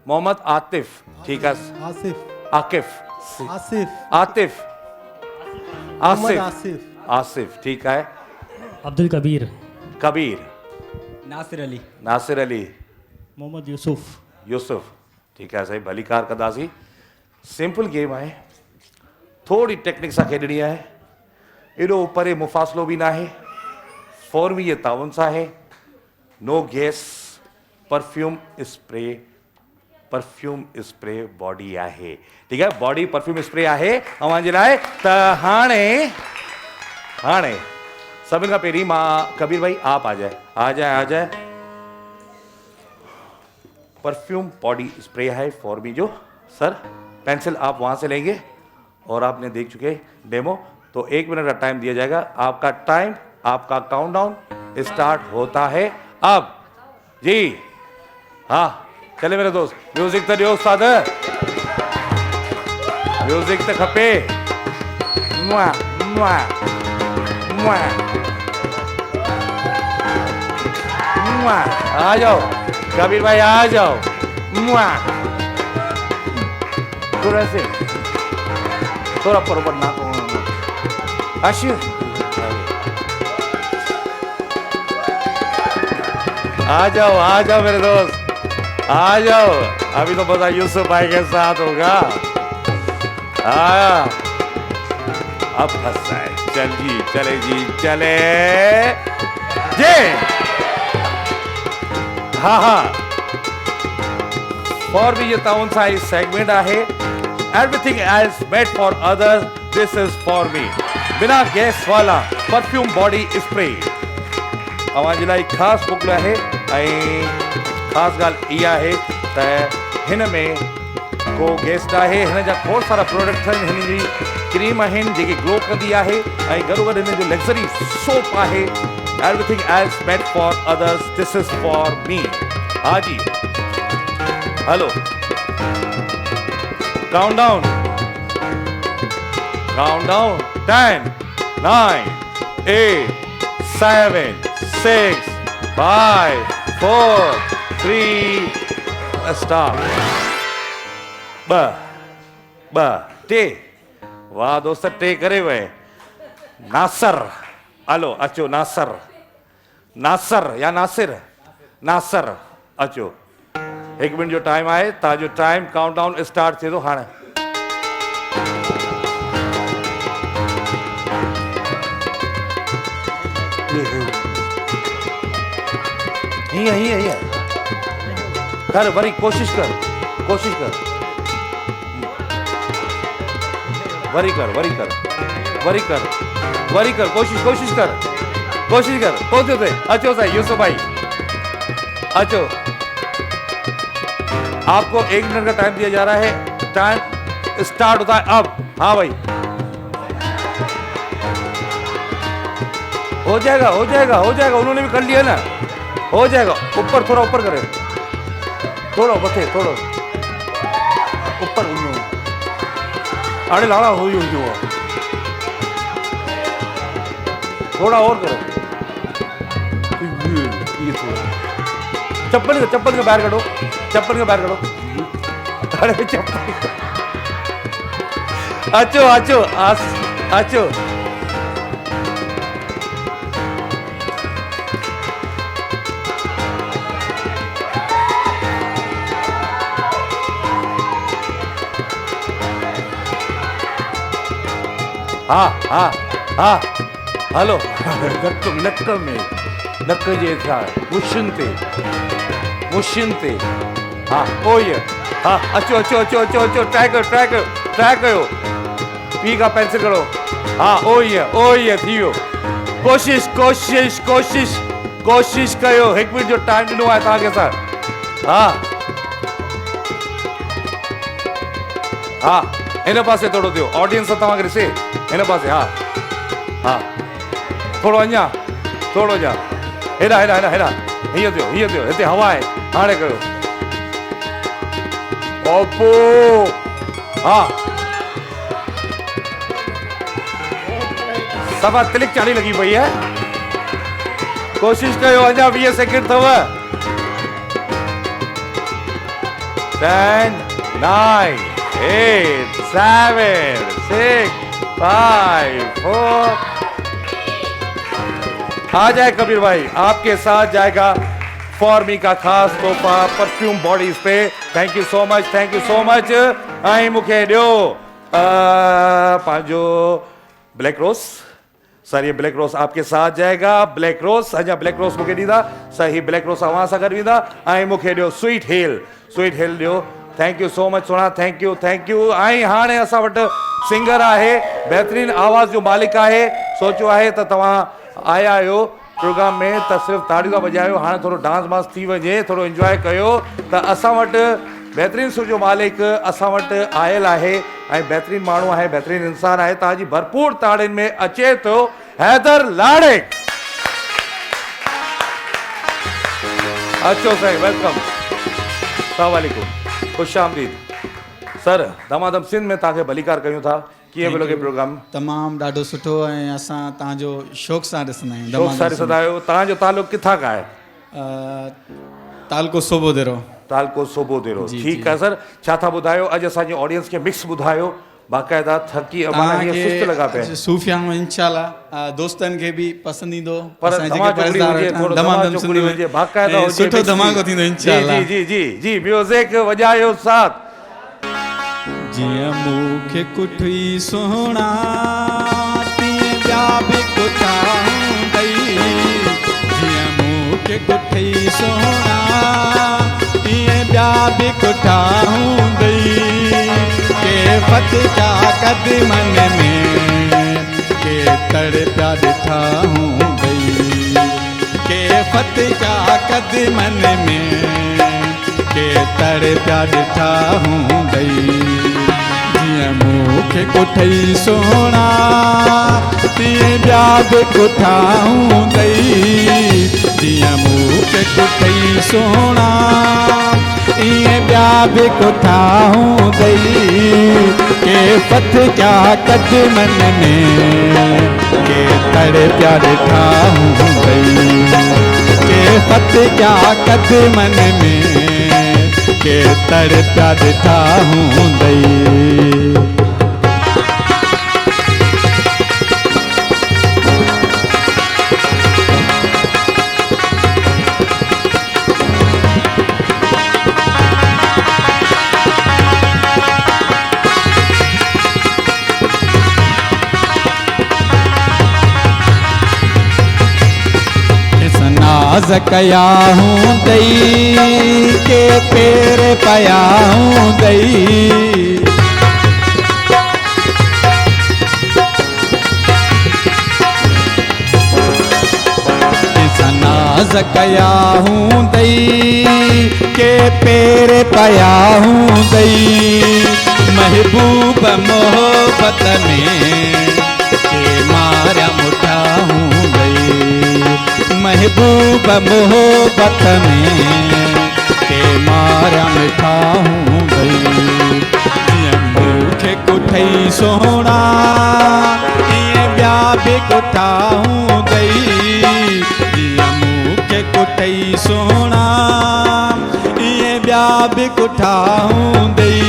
B: मोहम्मद आतिफ, ठीक है। आसिफ, ठीक है।
D: अब्दुल कबीर,
A: नासिर अली,
D: मोहम्मद यूसुफ,
B: ठीक है। सही भली कार कंदासीं। सिंपल गेम आहे, थोड़ी टेक्निक सां खेॾणी आहे। एॾो परे मुफ़ासिलो बि न आहे। फॉर मी ये ताउन सां आहे। No gas, perfume spray perfume spray body आहे, ठीकु आहे, बॉडी परफ्यूम स्प्रे आहे अव्हां जे लाइ। त हाणे सभिनि खां पहिरीं मां कबीर भाई आप आ जाए। परफ्यूम बॉडी स्प्रे है फॉर मी जो सर, पेंसिल आप वहाँ से लेंगे और आपने देख चुके डेमो, तो 1 मिनट का टाइम दिया जाएगा। आपका टाइम, आपका काउंटडाउन स्टार्ट होता है अब जी। हाँ चले मेरे दोस्त, म्यूजिक तो दियो उस्ताद, म्यूजिक तो खपे। मुआ मुआ मुआ मुआ, आ जाओ कबीर भाई आ जाओ। मुआ थोड़ा से थोड़ा पर ना आशिर आ जाओ मेरे दोस्त, आ जाओ। अभी तो पता यूसुफ भाई के साथ होगा। अब फंसा है, चले जी। हाँ फॉर मी ये ताउन सा सेगमेंट आहे। Everything else made for others, this is for me. बिना गैस वाला परफ्यूम बॉडी स्प्रे अवां जे लाइ ख़ासि मोकिलियो आहे। ऐं ख़ासि ॻाल्हि इहा आहे त हिन में को गैस न आहे, हिन जा खोड़ सारा प्रोडक्ट्स आहिनि, हिन जी क्रीम आहिनि जेकी ग्लो कंदी आहे, ऐं गॾोगॾु हिन जो लग्ज़री सोप आहे। Everything else made for others, this is for me. हाँ जी हेलो, काउंटडाउन 10 9 8 7 6 5 4 3 स्टार्ट। ब टे, वाह दोस्त टे करे वे। नासर, हलो अचो नासर या नासिर अचो। 1 मिनट जो टाइम आहे, तव्हांजो टाइम काउंटडाउन स्टार्ट थिए थो हाणे। हीअं कर, वरी कोशिश कर, वरी कर, कोशिश कर। पहुंचो थे, अचो साईं यूसुफ भाई अचो। आपको 1 मिनट का टाइम दिया जा रहा है, टाइम स्टार्ट होता है अब। हाँ भाई हो जाएगा, उन्होंने भी कर लिया ना, हो जाएगा। ऊपर थोड़ा ऊपर करे, थोड़ा ऊपर अरे लाड़ा हो थोड़ा और करो। ये चप्पल का बाहर करो। अरे चप्पल, अचो। हाँ हलो नक जे था मुशिन ते। हाँ ओ ये, हाँ अचो ट्राई कयो। पी का पेंसिल करो। हाँ ओ ये थी वियो। कोशिश कयो। 1 मिनट जो टाइम ॾिनो आहे तव्हांखे असां। हाँ हिन पासे थोड़ो थियो, ऑडियंस तव्हांखे ॾिसे हिन पासे। हाँ थोड़ो अञा हेॾा हीअं थियो हिते हवा आहे, हाणे कयो। ओपो हाँ सभा तिलिक चाली लगी पई है। कोशिश कयो, अञा 20 सेकंड अथव। 10 9 8 7 6 5 4। आ जाए कबीर भाई, आपके साथ जाएगा फॉर मी का खास तोहफा perfume body spray. Thank you so much. ऐं मूंखे ॾियो पंहिंजो ब्लैक रोज। सर ये ब्लैक रोज आपके साथ जाएगा। ब्लैक रोज अञा ब्लैक रोज मूंखे ॾींदा सर, ही ब्लैक रोज अवां सां गॾु वेंदा। ऐं मूंखे ॾियो स्वीट हेल ॾियो। थैंक यू सो मच सोना, थैंक यू ऐं हाणे असां वटि सिंगर आहे, बहितरीन आवाज़ जो मालिक आहे। सोचियो आहे त तव्हां आया आहियो प्रोग्राम में त सिर्फ़ु ताड़ियूं था वॼायो, हाणे थोरो डांस वांस थी वञे, थोरो इंजॉय कयो। त असां वटि बहितरीन सुर जो मालिक असां वटि आयल आहे ऐं बहितरीन माण्हू आहे, बहितरीन इंसान आहे। तव्हांजी भरपूर ताड़ियुनि में अचे थो हैदर लाड़ेक। अचो साईं, वेलकम, अस्सलाम वालेकुम, ख़ुशि आमदीद। सर, दमादम सिंध में तव्हांखे भलीकार कयूं था, कीअं पियो लॻे प्रोग्राम?
F: तमामु ॾाढो सुठो ऐं असां तव्हांजो शौक़ सां ॾिसंदा आहियूं।
B: शौक़ सां ॾिसंदा आहियो। तव्हांजो तालुक किथां खां आहे?
F: तालको सोबोदेरो।
B: तालको सोबोदेरो, ठीकु आहे सर। छा था ॿुधायो अॼु असांजी ऑडियंस खे मिक्स ॿुधायो, बाक़ाइदा थकी माना हीअं सुस्त लॻा पिया आहिनि।
F: सूफ़ियानो इंशाल्लाह दोस्तनि खे बि पसंदि ईंदो।
B: पर धमाको हुजे, बाक़ाइदा हुजे,
F: सुठो धमाको थींदो इंशाल्लाह।
B: जी जी जी, म्यूज़िक वॼायो साथ।
F: जीअं मूंखे कुठी सुहिणा तीअं ॿिया बि कुठा हूंदई, जीअं मूंखे कुठी सुहिणा तीअं ॿिया बि कुठा हूंदई। के फत जा कदमन में के तड़ पिया ॾिठा हूंदई, के फत जा कदमन में के तड़ पिया ॾिठा हूंदई। जीअं मूंखे कुठई सोना तीअं ॿिया बि कुठा हूंदई, जीअं मूंखे कुठई सोना ईअं ॿिया बि कुठा हूंदई। के फत क्या कदमन में के तड़ पिया ॾिठा हूंदई, के फत क्या कदमन में के तड़ पिया ॾिठा हूंदई। नाज़ कया हूंदई के पेर पया हूंदई, नाज़ कया हूंदई के पेर पया हूंदई। महबूब मोहब्बत में के मारिया मुठा हूंदई, महबूब मोहब्बत में के मारिया मिठा हूंदई। जीअं मूंखे कुठई सोना ईअं ॿिया बि कुठा हूंदई, जीअं मूंखे कुठई सोना ईअं ॿिया बि कुठा हूंदई।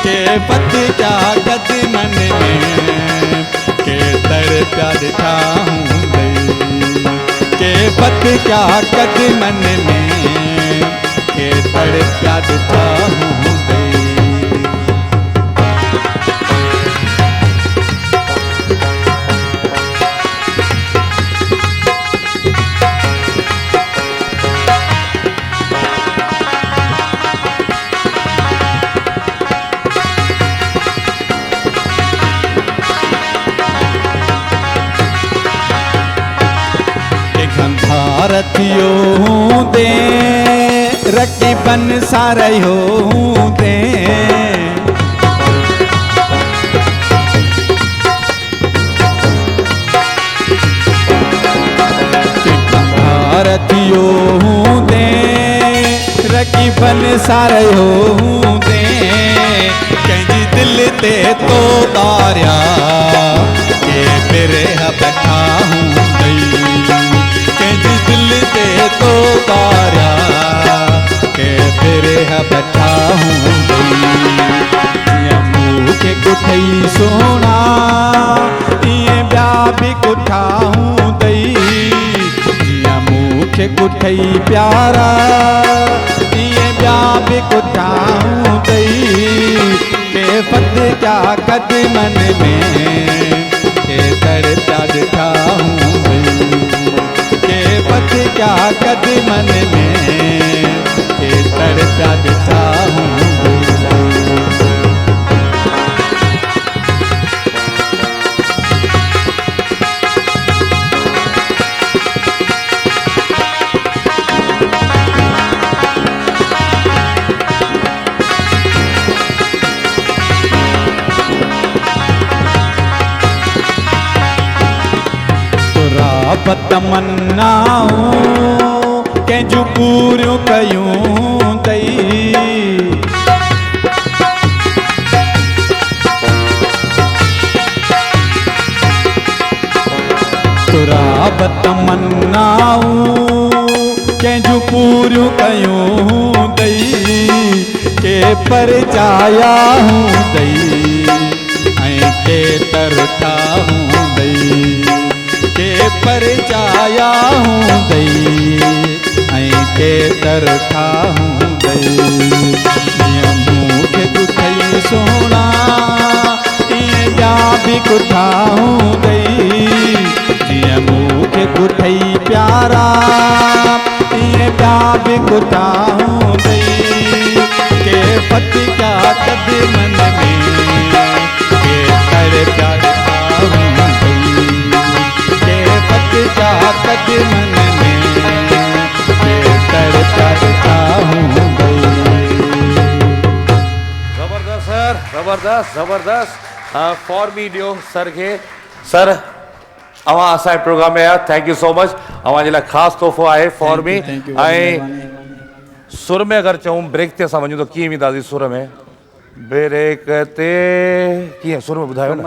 F: के फत जा कदमन में के तड़ पिया ॾिठा हूंदई, के फत क्या कदमन में के तड़ पिया ॾिठा हूंदई। भारतियो हूंदे रकीबन सारियो हूंदे, भारतियो हूंदे रकीबन सारियो हूंदे। कंहिंजी दिल ते तो तारिया के बिरह बठा हूंदई, कंहिंजी दिल ते तो तारिया के बिरह बठा हूंदई। जीअं मूंखे कुठई सोना ईअं ॿिया बि कुठा हूंदई, जीअं मूंखे कुठई प्यारा ईअं ॿिया बि कुठा हूंदई। के फत क्या कदमन में के तड़ पिया ॾिठा हूंदई, के फत क्या कदमन में के तड़ पिया ॾिठा हूंदई। तमन्नाऊं कंहिंजूं पूरियूं कयूं अथई तुरा तमन्नाऊं कंहिंजूं पूरियूं कयूं अथई के परचाया हूंदई ऐं के तरठा हूंदई के परचाया हूंदई ऐं के तरठा हूंदई जीअं मूंखे तूं ठही सोना ईअं ॿिया बि कुठा हूंदई जीअं मूंखे तूं ठही प्यारा ईअं ॿिया बि कुठा हूंदई के फतिका कदमन में के तर प्यारा हूंदई के फतिका कदमन में के तर प्यारा हूंदई
B: ज़बरदस्त सर ज़बरदस्त ज़बरदस्त फॉर्मी ॾियो सर खे सर अवां असांजे प्रोग्राम में आया थैंक यू सो मच अवां जे लाइ ख़ासि तोहफ़ो आहे फॉर्मी ऐं सुर में अगरि चऊं ब्रेक ते असां वञूं त कीअं वेंदासीं सुर में ब्रेक ते कीअं सुर में ॿुधायो न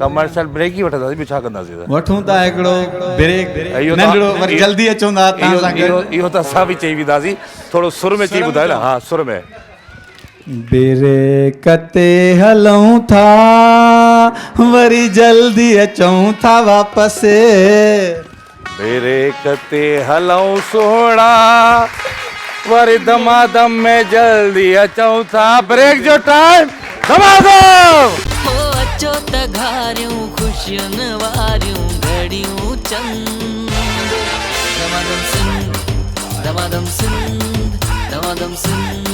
B: कमर्शियल ब्रेक ई वठंदासीं ॿियो छा कंदासीं
F: वठूं था हिकिड़ो ब्रेक
B: इहो त-
F: नंढड़ो वरी जल्दी अचूं था तव्हां सां गॾु
B: इहो त असां बि चई वेंदासीं थोरो सुर में चई ॿुधायो न हा सुर में
F: ब्रेक ते हलूं था वरी जल्दी अचूं था वापसि
B: ब्रेक ते हलऊं सोड़ा वरी दमादम में जल्दी अचूं था ब्रेक जो टाइम दमादम
A: हो अचो त घारियूं ख़ुशियुनि वारियूं घड़ियूं चंद दमादम सिंध दमादम सिंध दमादम सिंध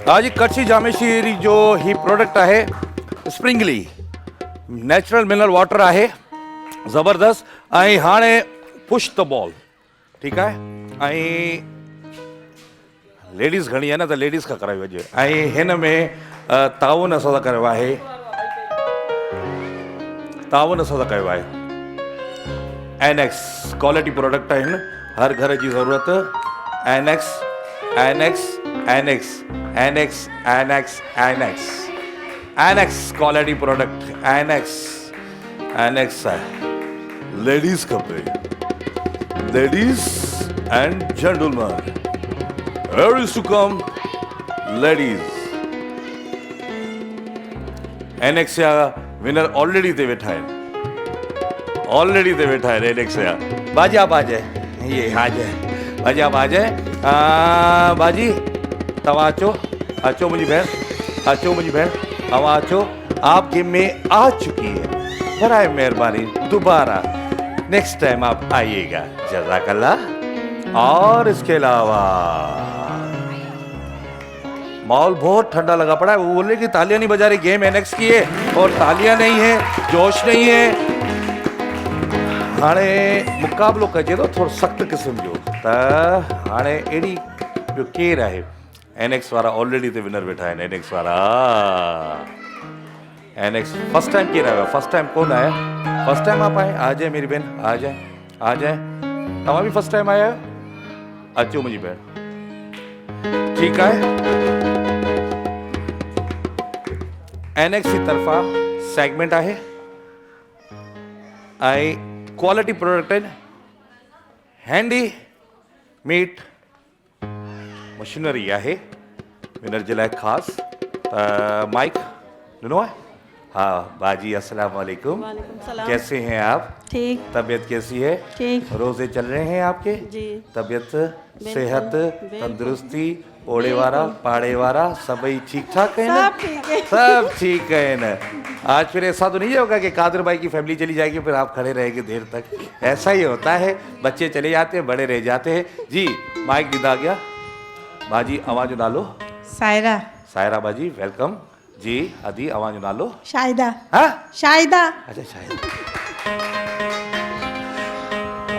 B: आज कच्छी जामेश्वरी जो ही प्रोडक्ट आहे स्प्रिंगली नेचुरल मिनरल वाटर आहे ज़बरदस्त ऐं हाणे पुश द बॉल ठीकु आहे ऐं लेडीज़ घणी आहे न त लेडीज़ खां कराई वञे ऐं हिन में ताउन असां सां कयो आहे एनएक्स क्वालिटी प्रोडक्ट आहिनि हर घर जी ज़रूरत एनएक्स क्वालिटी प्रोडक्ट एनएक्स आहे लेडीज़ खपे ladies and gentleman here is to come ladies NX जा विनर ऑलरेडी ते वेठा आहिनि एनएक्स जा बाजी आप आ जाए ये आ जाए बाजी आप आ जाए बाजी तव्हां अचो मुंहिंजी भेण तव्हां अचो आप गेम में आ चुकी है बराए मेहरबानी दोबारा नेक्स्ट टाइम आप आइएगा जज़ाकल्लाह और इसके अलावा माहौल बहुत ठंडा लगा पड़ा है वो बोले कि तालियां नहीं बजा रही गेम एनएक्स की है और तालियां नहीं है जोश नहीं है हाणे मुक़ाबलो कजे थो थोरो सख़्तु क़िस्म जो त हाणे अहिड़ी ॿियो केरु आहे एनएक्स वारा ऑलरेडी ते विनर वेठा आहिनि एनएक्स फर्स्ट टाइम केरु आयो फर्स्ट टाइम कोन आया फर्स्ट टाइम आप आए आ जाए मेरी बहन आ जाए तव्हां बि फर्स्ट टाइम आया आहियो अचो मुंहिंजी भेण ठीकु आहे एनएक्स जी तरफ़ां सेगमेंट आहे ऐं क्वालिटी प्रोडक्ट आहिनि हैंडी मीट मशीनरी आहे विनर जे लाइ ख़ासि माइक ॾिनो आहे हाँ बाजी अस्सलाम वालेकुम कैसे हैं आप
G: ठीक
B: तबीयत कैसी है
G: ठीक
B: रोजे चल रहे हैं आपके
G: जी
B: तबीयत सेहत तंदुरुस्ती ओड़े वारा पाड़े वारा सभी ठीक ठाक है ना
G: सब ठीक है
B: सब ठीक है ना आज फिर ऐसा तो नहीं होगा कि कादर भाई की फैमिली चली जाएगी फिर आप खड़े रहेंगे देर तक ऐसा ही होता है बच्चे चले जाते हैं बड़े रह जाते हैं जी माइक दीदा गया बाजी आवाज नालो सायरा बाजी वेलकम जी अदी आवाज नालो
G: शाहिदा
B: हाँ
G: शाहिदा
B: अच्छा शायद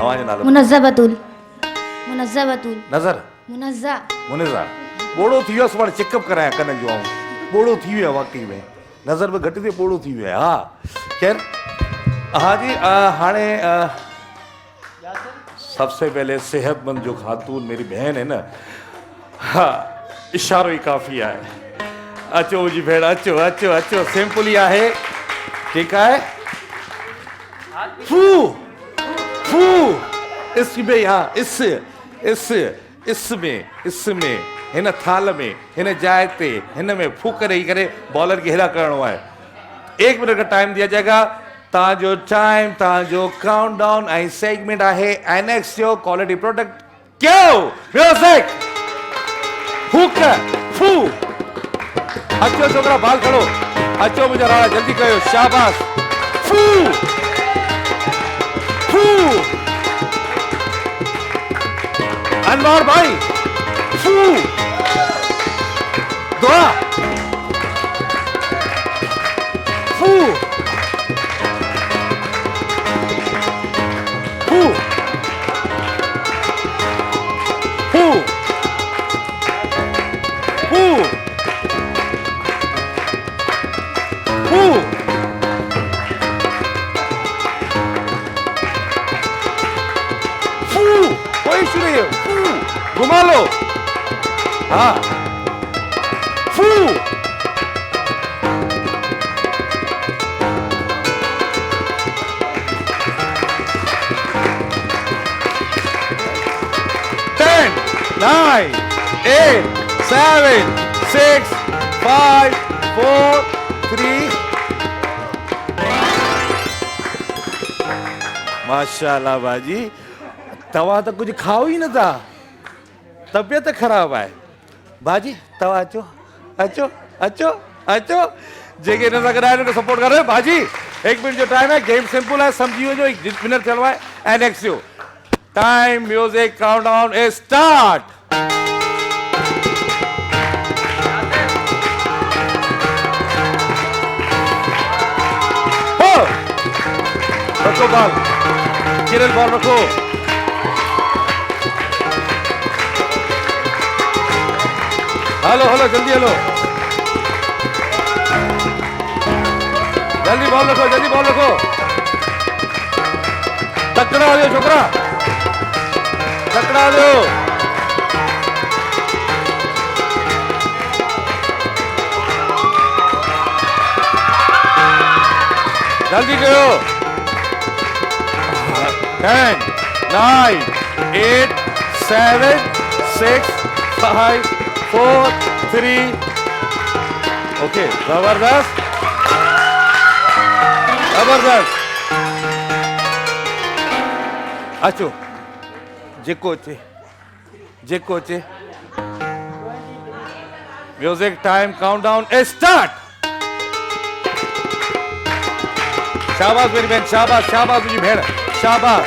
B: आवाज नालो
H: मुनज़्ज़बतुल
B: नज़र
H: मुनज़्ज़ा
B: मुनिज़ा बोड़ो थी वियो सुभाणे चेकअप करायां कननि जो आऊं बोड़ो थी वियो आहे वाकई में नज़र में घटि ते पोड़ो थी वियो आहे। हा खैर हाँ जी हाणे सबसे पहले सेहतमंद जो खातून मेरी बहन है ना, हाँ इशारो ही काफ़ी है। अचो मुंहिंजी भेण अचो अचो अचो, सिंपल ही आहे। ठीकु आहे। फू फू इसमें यहाँ इसमें हिन थाल में हिन जाइ ते हिन में फू करे ही करे बॉलर खे हेड़ा करणो आहे। 1 मिनट का टाइम दिया जाएगा। तव्हांजो टाइम, तव्हांजो काउंटडाउन ऐं सेगमेंट आहे एनएक्स जो क्वालिटी प्रोडक्ट। क्यों म्यूजिक फूक फू। अचो छोकरा बाल खड़ो, अचो मुझे राणा जल्दी कयो, शाबाश। फू फू अनवर भाई फू। दुआ फू फू फू फू फू फू। कोई इशू नहीं है। फू घुमा लो। हाँ फू Ten, 9, 8, 7, 6, 5, 4, 3। माशाल्लाह बाजी, तवा तो कुछ खाओ ही न था, तबियत खराब है। बाजी तवा अचो अचो अचो अचो, जेके इन सां गॾाए उनखे सपोर्ट कर। बाजी 1 मिनट जो टाइम है, गेम सिंपल है, समझी वञो। एक विनर चलो है एनएक्स जो। Time music countdown is start. हो रखो बॉल, किरण बॉल रखो। हेलो हेलो जल्दी हेलो, जल्दी बॉल रखो, जल्दी बॉल रखो। तकड़ा दो छोकरा, तकड़ा दो। जल्दी करो। 10, 9, 8, 7, 6, 5, 4, 3। ओके जबरदस्त जबरदस्त। अचो जेको अचे जेको अचे। Music time countdown is start. शाबाश मेरी बहन, शाबाश शाबाश मुंहिंजी भेण, शाबाश।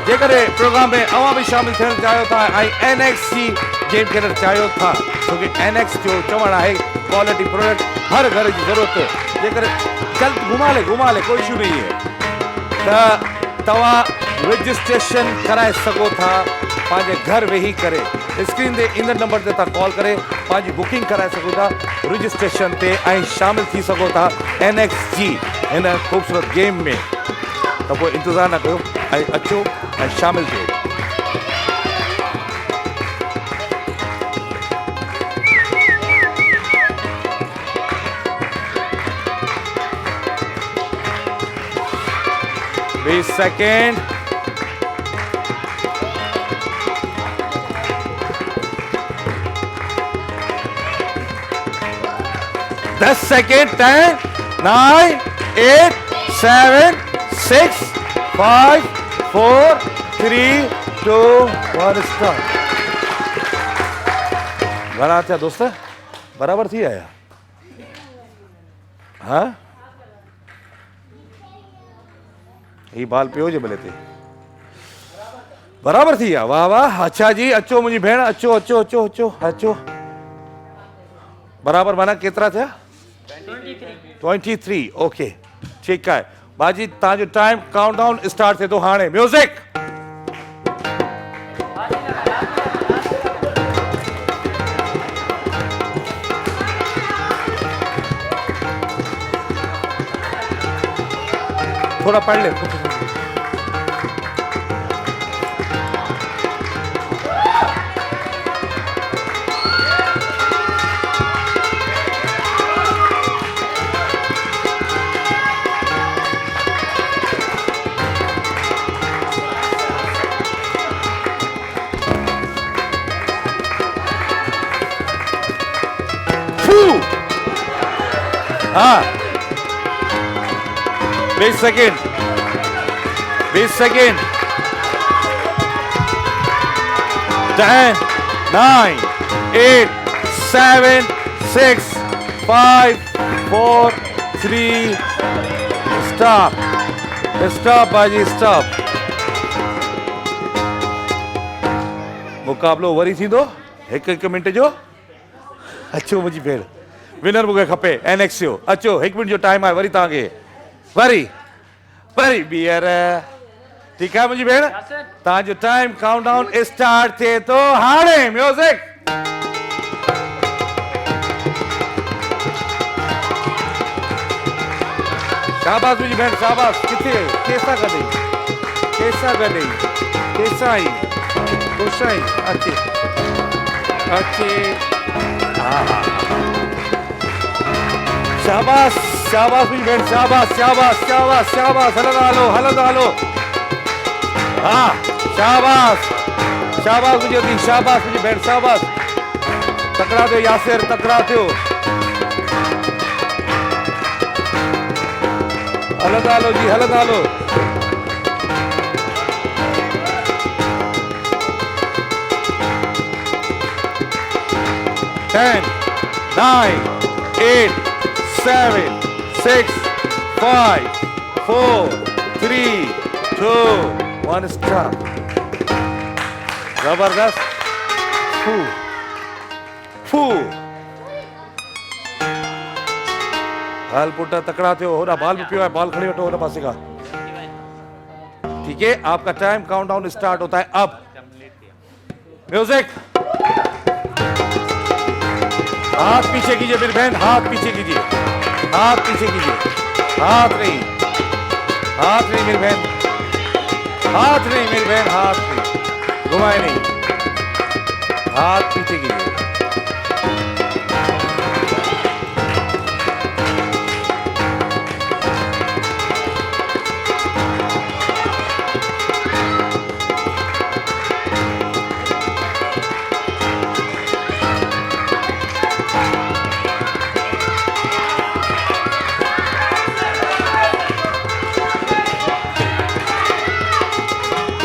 B: जेकर प्रोग्राम में अवां भी शामिल थियण चाहियो था ऐं एनएक्स जी गेम खेॾणु चाहियो था, छोकी एनएक्स जो चवण आहे क्वालिटी प्रोडक्ट हर घर की ज़रूरत। जेकर जल्द घुमा ले कोई इशू नहीं है। त तव्हां रजिस्ट्रेशन कराए सघो था पंहिंजे घर वेही करे। स्क्रीन ते ईंदड़ नंबर ते तव्हां कॉल करे पंहिंजी बुकिंग कराए सघो था रजिस्ट्रेशन ते ऐं शामिल थी सघो था एनएक्स जी हिन ख़ूबसूरत गेम में। त पोइ इंतज़ारु न कयो ऐं अचो ऐं शामिल थियो। सेकेंड दस सेकेंड। 10, 9, 8, 7, 6, 5, 4, 3, 2, 1 स्टार्ट। घणा थिया दोस्त? बराबर थी आया? हाँ ही बाल पियो जे भले ते बराबर थी विया। वाह वाह। अच्छा जी अचो मुंहिंजी भेण, अचो अचो अचो अचो अचो। बराबर माना केतिरा थिया? 23। ओके ठीकु आहे बाजी, तव्हांजो टाइम काउंटडाउन स्टार्ट थिए थो हाणे। म्यूज़िक थोड़ा पढ़ ले। हाँ 20 सेकेंड 20 सेकेंड 10 9 8 7 6 5 4 3 स्टॉप स्टॉप बाजी स्टॉप। मुकाबलो वरी थींदो हिकु मिंट जो। अचो मुंहिंजी भेण विनर मूंखे खपे एनएक्सियो। अचो 1 मिंट जो टाइम आहे वरी तव्हांखे वरी वरी ॿीहर ठीकु आहे मुंहिंजी भेण तव्हांजो टाइम काउंटडाउन स्टार्ट थिए थो हाणे। म्यूज़िक शाबाश मुंहिंजी भेण शाबाश। किथे कंहिंसां गॾु कंहिंसां आई ख़ुशि आई अचे अचे हा हा शाबाश शाबाश मुंहिंजी भेण शाबाश शाबाश शाबाश शाबाश। हलंदा हलो हाँ शाबाश शाबाश मुंहिंजो धी शाबाश मुंहिंजी भेण शाबाश। तकड़ा थियो यासिर तकड़ा थियो। हलंदा हलो जी हलंदा हलो। Ten, 9, 8, 7, 6, 5, 4, 3, 2, 1 stop। जबरदस्त। हाल पुटा तकड़ा थियो होड़ा बाल भी पियो है बाल खड़ी वठो होड़ा पासे का। ठीक है आपका टाइम काउंटडाउन स्टार्ट होता है अब। म्यूजिक हाथ पीछे कीजिए मेरी बहन हाथ पीछे कीजिए हाथ पीछे कीजिए। हाथ नहीं मेरी बहन हाथ नहीं मेरी बहन हाथ नहीं घुमाए नहीं हाथ पीछे कीजिए।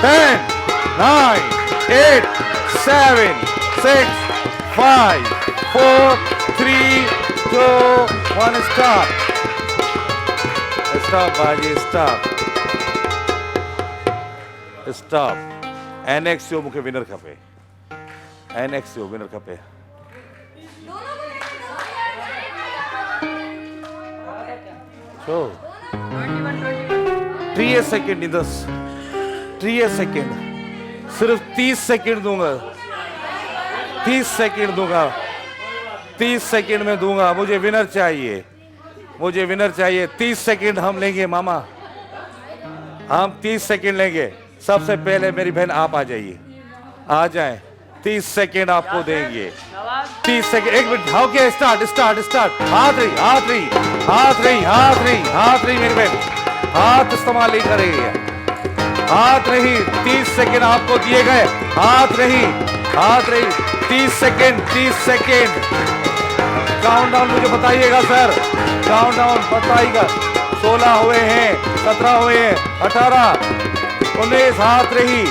B: Ten, 9, 8, 7, 6, 5, 4, 3, 2, 1 stop। Stop बाजी stop stop। एनएक्सियो मूंखे विनर खपे एनएक्सियो विनर खपे। छो 30 सेकेंड ॾींदुसि 30 सेकेंड सिर्फ 30 सेकेंड दूंगा 30 सेकेंड दूंगा 30 सेकेंड में दूंगा। मुझे विनर चाहिए 30 सेकेंड हम लेंगे मामा हम 30 सेकेंड लेंगे। सबसे पहले मेरी बहन आप आ जाइए आ जाएं 30 सेकेंड आपको देंगे 30 सेकेंड 1 मिनट। Okay start. हाथ रही मेरी बहन हाथ इस्तेमाल नहीं करेगी हाथ नहीं 30 सेकेंड आपको दिए गए हाथ रही 30 सेकेंड। काउंटडाउन मुझे बताइएगा सर काउंटडाउन बताइएगा। 16 हुए हैं 17 हुए हैं 18 19 हाथ रही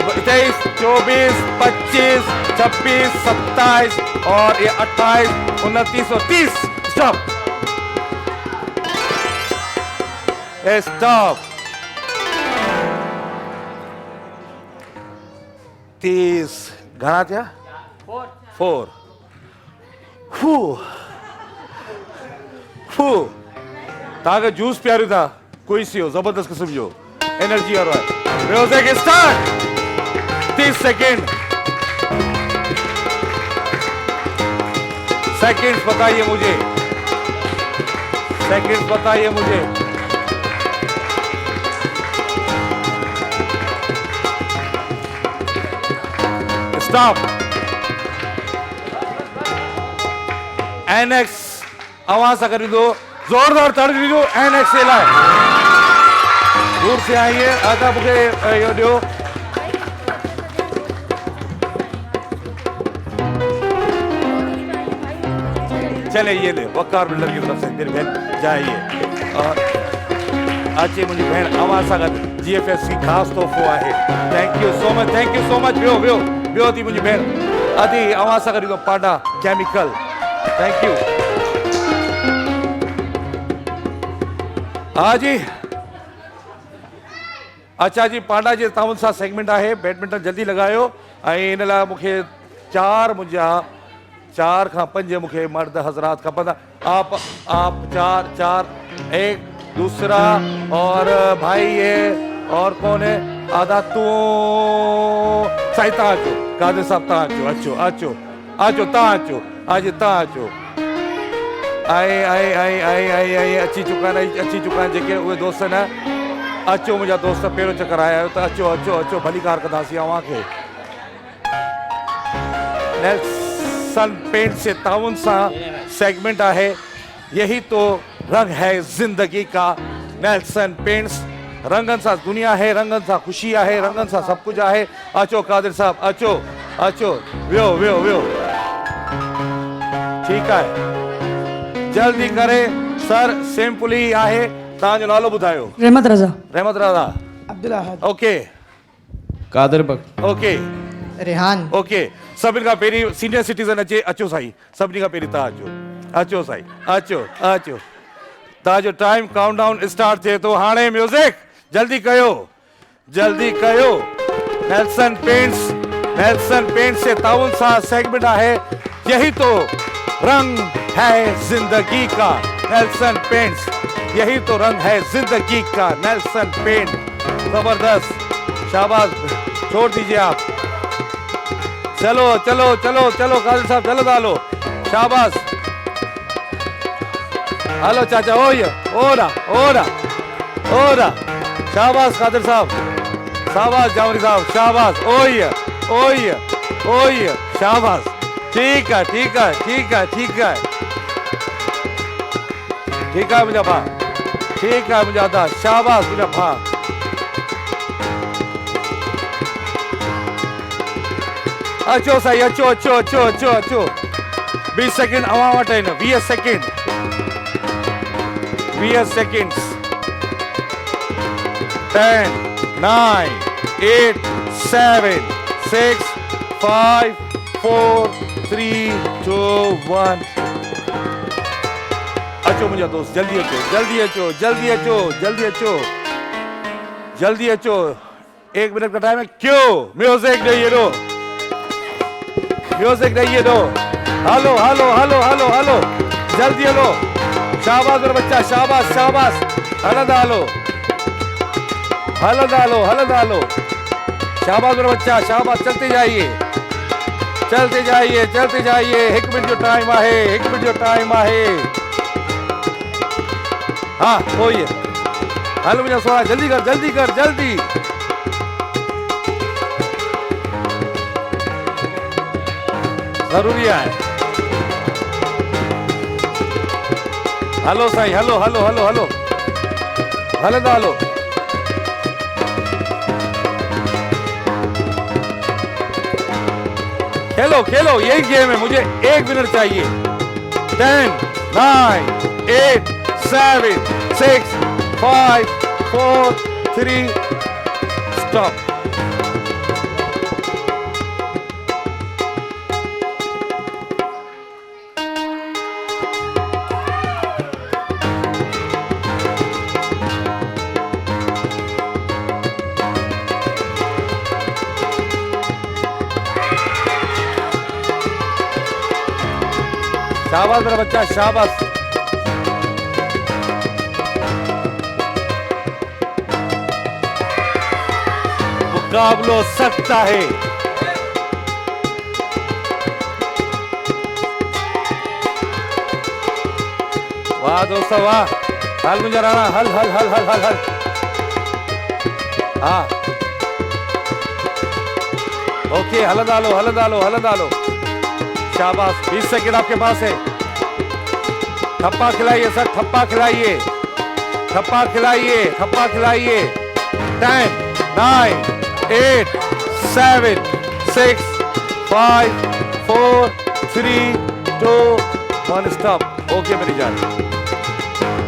B: 23 24 25 26 27 और ये 28 29 और 30 स्टॉप 30 घणा थिया 4 तव्हांखे जूस पियारियूं था कोई सी हो जबरदस्त किस्म जो एनर्जी वारो आहे। म्यूजिक स्टार्ट 30 सेकेंड सेकेंड्स बताइए मुझे स्टॉप एनएक्स आवाज सा कर दो जोरदार ताड़ी दीजो एनएक्स से लाए दूर से आइए आधा मुझे यो दो चले ये ले वकार बिल्डर की तरफ से मेरी बहन जाइए और अच्छी मुझे बहन आवाज सागर जीएफएस की खास तोहफो है थैंक यू सो मच बियो थी मुझे बहन अधी आवाज सागर को पांडा केमिकल थैंक यू हाँ जी अच्छा जी पांडा जी तव्हां सां सेगमेंट है बैडमिंटन जल्दी लगायो इन लाइ मूंखे चार खां पंज मुझे मर्द हजरात खपंदा आप चार एक दूसरा और भाई ये और कौन है आधा तू साईं तव्हां अचो कादिर साहब तव्हां अचो तव्हां अचो आज तव्हां अचो आई अची चुका आहिनि जेके उहे दोस्त न अचो मुंहिंजा दोस्त पहिरियों चक्कर आया आहियो त अचो भली कार कंदासीं अव्हां खे नेल्सन पेंट से ताउन सा सेगमेंट है यही तो रंग है जिंदगी का नेल्सन पेंट्स रंगन सा दुनिया है रंगन सा खुशी है रंगन सा सब कुछ है अचो कादिर साहब अचो वियो ठीक है जल्दी करे सर सिंपली है तव्हांजो नालो ॿुधायो
G: रहमत रज़ा
F: अब्दुल अहद
B: ओके
E: कादिर बक
B: ओके
G: रेहान
B: ओके सभिनी खां पहिरीं सीनियर सिटीज़न अचो साईं सभिनी खां पहिरीं तव्हां अचो साईं अचो तव्हांजो टाइम काउंटडाउन स्टार्ट थिए थो हाणे म्यूज़िक जल्दी कयो नेल्सन पेंट्स से ताउन सा सेगमेंट है यही तो रंग है जिंदगी का नेल्सन पेंट्स यही तो रंग है जिंदगी का नेल्सन पेंट जबरदस्त शाबाश छोड़ दीजिए आप चलो कादिर साहब चलो डालो शाबाश हेलो चाचा ओरा शाबाश कादिर साहब शाबाश जावरी साहब शाबाश ओय शाबाश ठीक है मुझे भा ठीक है मुझे आदा शाबाश मुझे भा अचो साईं अचो 20 सेकंड अवां वटि आहिनि 20 सेकंड 10 9 8 7 6 5 4 3 2 1 अचो मुझे दोस्त जल्दी अचो 1 मिनट का टाइम है क्यों म्यूजिक दइए दो हेलो जल्दी हलो शाबाश मेरा बच्चा शाबाश हलदा हलो शाबाश मेरा बच्चा शाबाश चलते जाइए 1 मिनट जो टाइम है हाँ हो ये हेलो मुझे सोना जल्दी कर जरूरी है हेलो साईं हेलो खेलो यही गेम है मुझे 1 मिनट चाहिए 10 9 8 7 6 5 4 3 स्टॉप शाबाश मेरा बच्चा शाबाश मुकाबलो सख्त है वाह दोस्तों वाह हल मुझे राणा हल हाँ ओके, हलंदा हलो। शाबाश, 20 सेकंड आपके पास है। थप्पा खिलाइए सर, थप्पा खिलाइए। 10, 9, 8, 7, 6, 5, 4, 3, 2, 1 स्टॉप। ओके मेरी जान,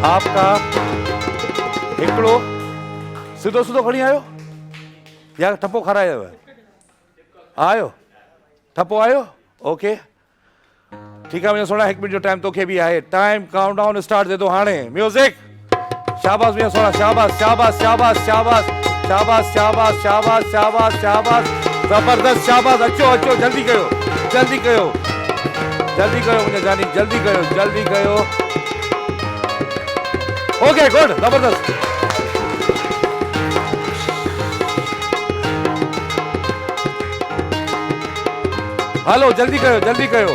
B: आपका हिकिड़ो सिधो खड़ी आयो या ठप्पो खारायो आयो? ठप्पो आयो? ओके ठीक है, मुझे सोना 1 मिनट जो टाइम तो भी है। टाइम काउंटडाउन स्टार्ट दे दो हाणे। म्यूजिक। शाबाश मुझे सोना, शाबाश। जबरदस्त, शाबाश। अचो जल्दी कयो मुझे जानी, जल्दी कयो। ओके गुड, जबरदस्त। हेलो, जल्दी कयो।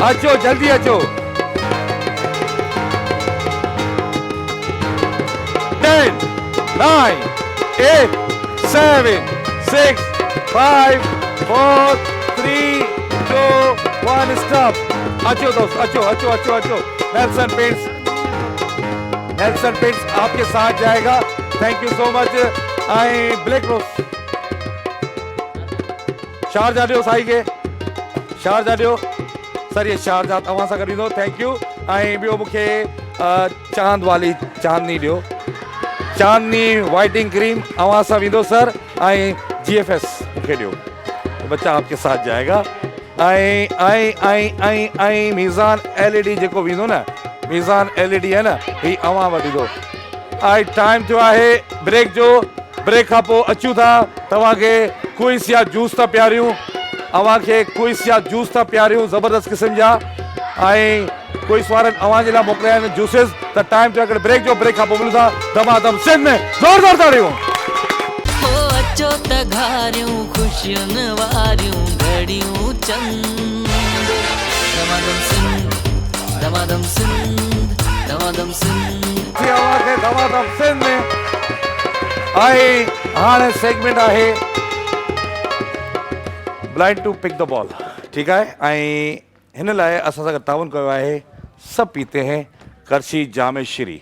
B: अचो, जल्दी अचो। 10, 9, 8, 7, 6, 5, 4, 3, 2, 1 स्टॉप। अचो दोस्त, अचो। नेल्सन पेंट्स आपके साथ जाएगा। Thank you so much. I black rose Sharjah ॾियो साई खे, शारजा ॾियो सर। ये शारजा तव्हां सां गॾु ईंदो। Thank you. ऐं ॿियो मूंखे चांद वाली चांदनी ॾियो, चांदनी वाइटिंग क्रीम अवां सां वेंदो सर। ऐं GFS मूंखे ॾियो, बच्चा आपके साथ जाएगा। ऐं मीज़ान LED जेको वेंदो न, मीज़ान LED है न, ही अवां वटि ईंदो। टाइम थियो आहे ब्रेक जो। ब्रेक खां पोइ अचूं था तव्हांखे क्विज़ या जूस था पियारियूं। ज़बरदस्त क़िस्म जा। ऐं क्विज़ वारनि अवां जे लाइ मोकिलिया आहिनि जूसिस। त टाइम थियो आहे ब्रेक जो। ब्रेक खां पोइ मिलूं था दमादम सिंध में। ज़ोरदार ताड़ियूं।
A: हो अचो त घारियूं ख़ुशियुनि वारियूं घड़ियूं चंद। दमादम सिंध।
B: दमादम सिंध में। ऐं हाणे सेगमेंट आहे blind to pick the ball. ठीक है। ऐं हिन लाइ असां सां गॾु ताउन कयो आहे सब पीते हैं करशी जामे श्री।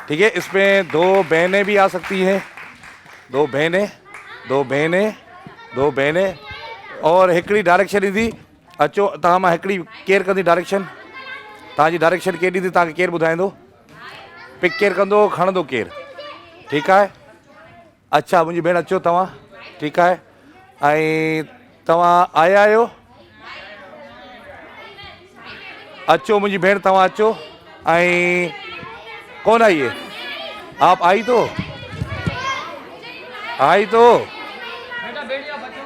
B: ठीक है। इसमें 2 बहनें भी आ सकती हैं, 2 बहनें और हिकिड़ी डायरेक्शन ईंदी। अचो तव्हां मां हिकिड़ी केरु कंदी डायरेक्शन? तव्हांजी डायरेक्शन केरु ॾींदी? तव्हांखे केरु ॿुधाईंदो? पिक केरु कंदो, खणंदो केरु? ठीकु आहे। अच्छा मुंहिंजी भेण अचो तव्हां। ठीकु आहे। ऐं तव्हां आया आहियो? अचो मुंहिंजी भेण तव्हां अचो। ऐं कौन आई है? आप आई तो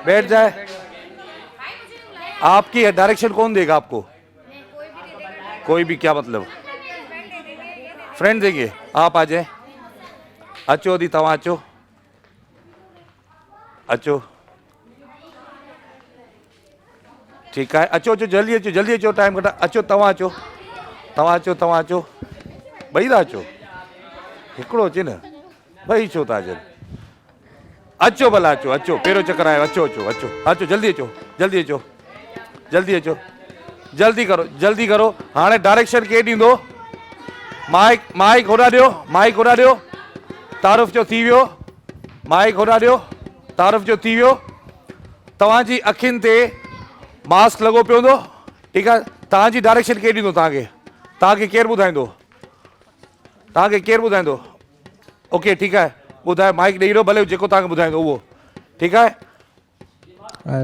B: बैठ जाए। आपकी डायरेक्शन कौन देगा आपको? कोई भी? क्या मतलब? फ्रेंड देंगे? आप आ जाए। अचो दी तव्हां अचो। ठीक है। अचो जल्दी अचो टाइम घटा। अचो तव्हां अचो। ॿई था अचो? हिकिड़ो अचे न, ॿई छो था अचनि? अचो भला अचो। पहिरियों चक्कर आयो। अचो जल्दी अचो। जल्दी करो। हाणे डायरेक्शन केरु ॾींदो? माइक होॾां ॾियो। तारुफ़ जो थी वियो। माइक होॾां ॾियो। तारुफ़ जो थी वियो। तव्हांजी अखियुनि ते मास्क लॻो पियो हूंदो। ठीकु आहे। तव्हांजी डायरेक्शन केरु ॾींदो? तव्हांखे केरु ॿुधाईंदो? ओके ठीकु आहे। ॿुधाए माइक ॾेई रहो, भले जेको तव्हांखे ॿुधाईंदो उहो। ठीकु आहे।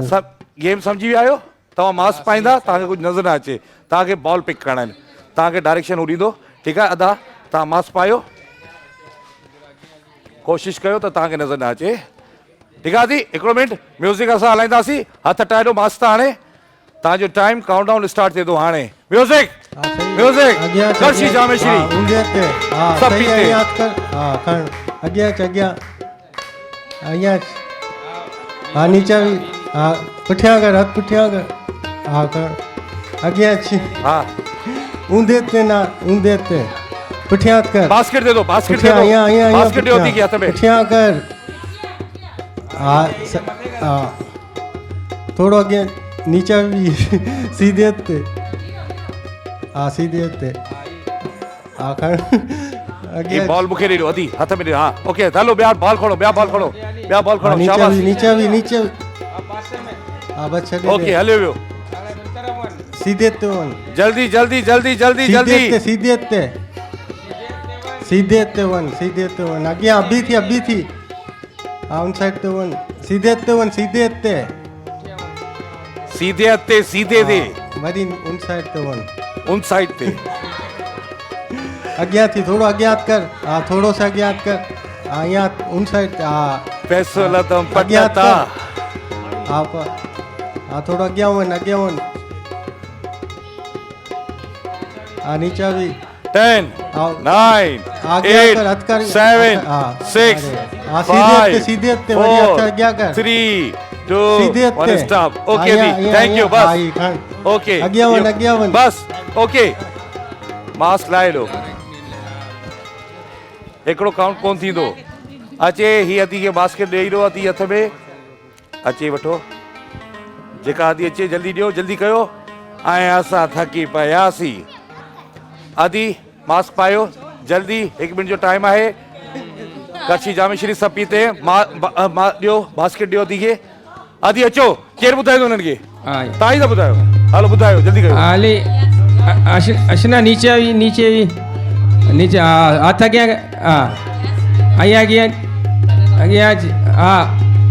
B: सभु गेम सम्झी विया आहियो? तव्हां मास्क पाईंदा, तव्हांखे कुझु नज़र न अचे। तव्हांखे बॉल पिक करणा आहिनि। तव्हांखे डायरेक्शन हू ॾींदो। ठीकु आहे। अदा तव्हां मास्क पायो, कोशिशि कयो त तव्हांखे नज़र न अचे। ठीकु आहे। दी हिकिड़ो मिंट म्यूज़िक असां हलाईंदासीं। हथ हटाए ॾियो मास्क। हाणे तव्हांजो टाइम काउंटडाउन स्टार्ट थिए थो। हाणे म्यूज़िक करशी जामे श्री सब पीते।
H: हाँ नीचे भी। हाँ पुठिया कर, हाथ पुठिया कर। हाँ कर अगे अच्छी।
B: हाँ
H: ऊंधे ते ना, ऊंधे ते पुठिया हाथ कर
B: बास्केट दे दो, बास्केट दे
H: पुठिया
B: दो,
H: यहाँ यहाँ यहाँ
B: बास्केट होती क्या तुम्हें?
H: पुठिया कर थोड़ा अगे नीचा भी सीधे ते सीधे ते खड़
B: ये
H: अगे
B: बॉल मुखे ले लो अदी हाथ में ले, हाँ ओके डालो, ब्याह बॉल खोलो, ब्याह बॉल खोलो, ब्याह बॉल खोलो,
H: नीचा
B: शाबाश,
H: भी नीचा भी नीचे बस छड़े
B: ओके हले हुए
H: सीधे ते वन
B: जल्दी जल्दी जल्दी जल्दी जल्दी
H: सीधे ते वन आगे अभी थी ऑन साइड ते वन सीधे ते
B: सीधे हत्ते सीधे दे
H: वरी उन साइड ते वन
B: उन साइड पे
H: अज्ञात थी थोड़ा अज्ञात कर थोड़ो सा अज्ञात कर यहाँ उन साइड
B: पैसो लतम
H: अज्ञात
B: पटता
H: कर आप थोड़ा अज्ञावन नीचा भी
B: 10 9
H: आगे
B: 8
H: कर हथ कर
B: 7 6
H: सीधे ते वरी हथ आज्ञा कर
B: 3 2
H: सीधे
B: 1 stop okay the thank you बस ओके
H: अज्ञावन
B: बस ओके मास्क लाए लो एकड़ो काउंट कोन थींदो अचे ही अदी के बास्केट ॾेई ॾियो अदी हथ में अचे वठो जेका अदी अचे जल्दी ॾियो जल्दी कयो ऐं असां थकी पियासीं अदी मास्क पायो जल्दी 1 मिनट जो टाइम आहे कच्छी जामे श्री सभु पीते मां ॾियो बास्केट ॾियो अदी खे अदी अचो केरु ॿुधाईंदो हुननि खे तव्हां ई था ॿुधायो हलो ॿुधायो जल्दी कयो
E: आले अशना नीचे हाथ अॻियां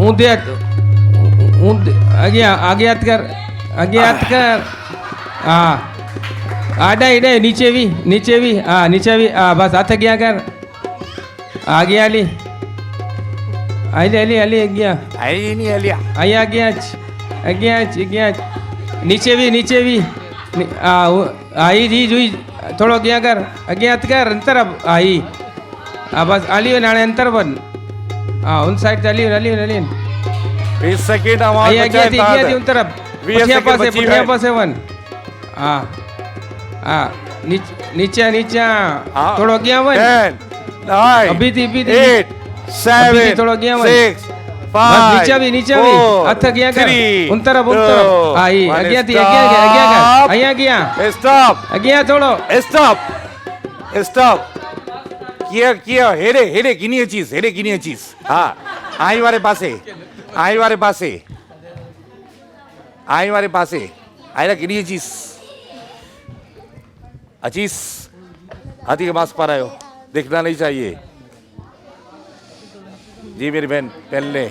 E: ऊंधे आगे हथ कर आडा इडे नीचे भी नीचे भी बस हाथ अॻियां कर आगे हली अॻियां
B: आई नहीं हलिया
E: अॻियां नीचे भी आई जी जुई थोड़ो अॻियां कर अॻियां हथ कर अंतर आई बस हली वञ हाणे अंतर वञ उन साइड ते हली वञ
B: 20 सेकंड आवाज
E: अॻियां थी उन तरफ पुठियां पासे वञ नीचे थोड़ो अॻियां वञ
B: 10 9
E: अभी थी
B: 8 7
E: थोड़ो अॻियां वञ
B: 6
E: बस नीचे भी हथ अॻियां कर उन तरफ आई अॻियां थी अॻियां
B: स्टॉप
E: अॻियां थोड़ो
B: स्टॉप किया हेरे गिनी चीज हाँ आई वारे पासे आई ना गिनी चीज अचीस हाथी के मास्क पर आयो दिखना नहीं चाहिए जी मेरी बहन पहले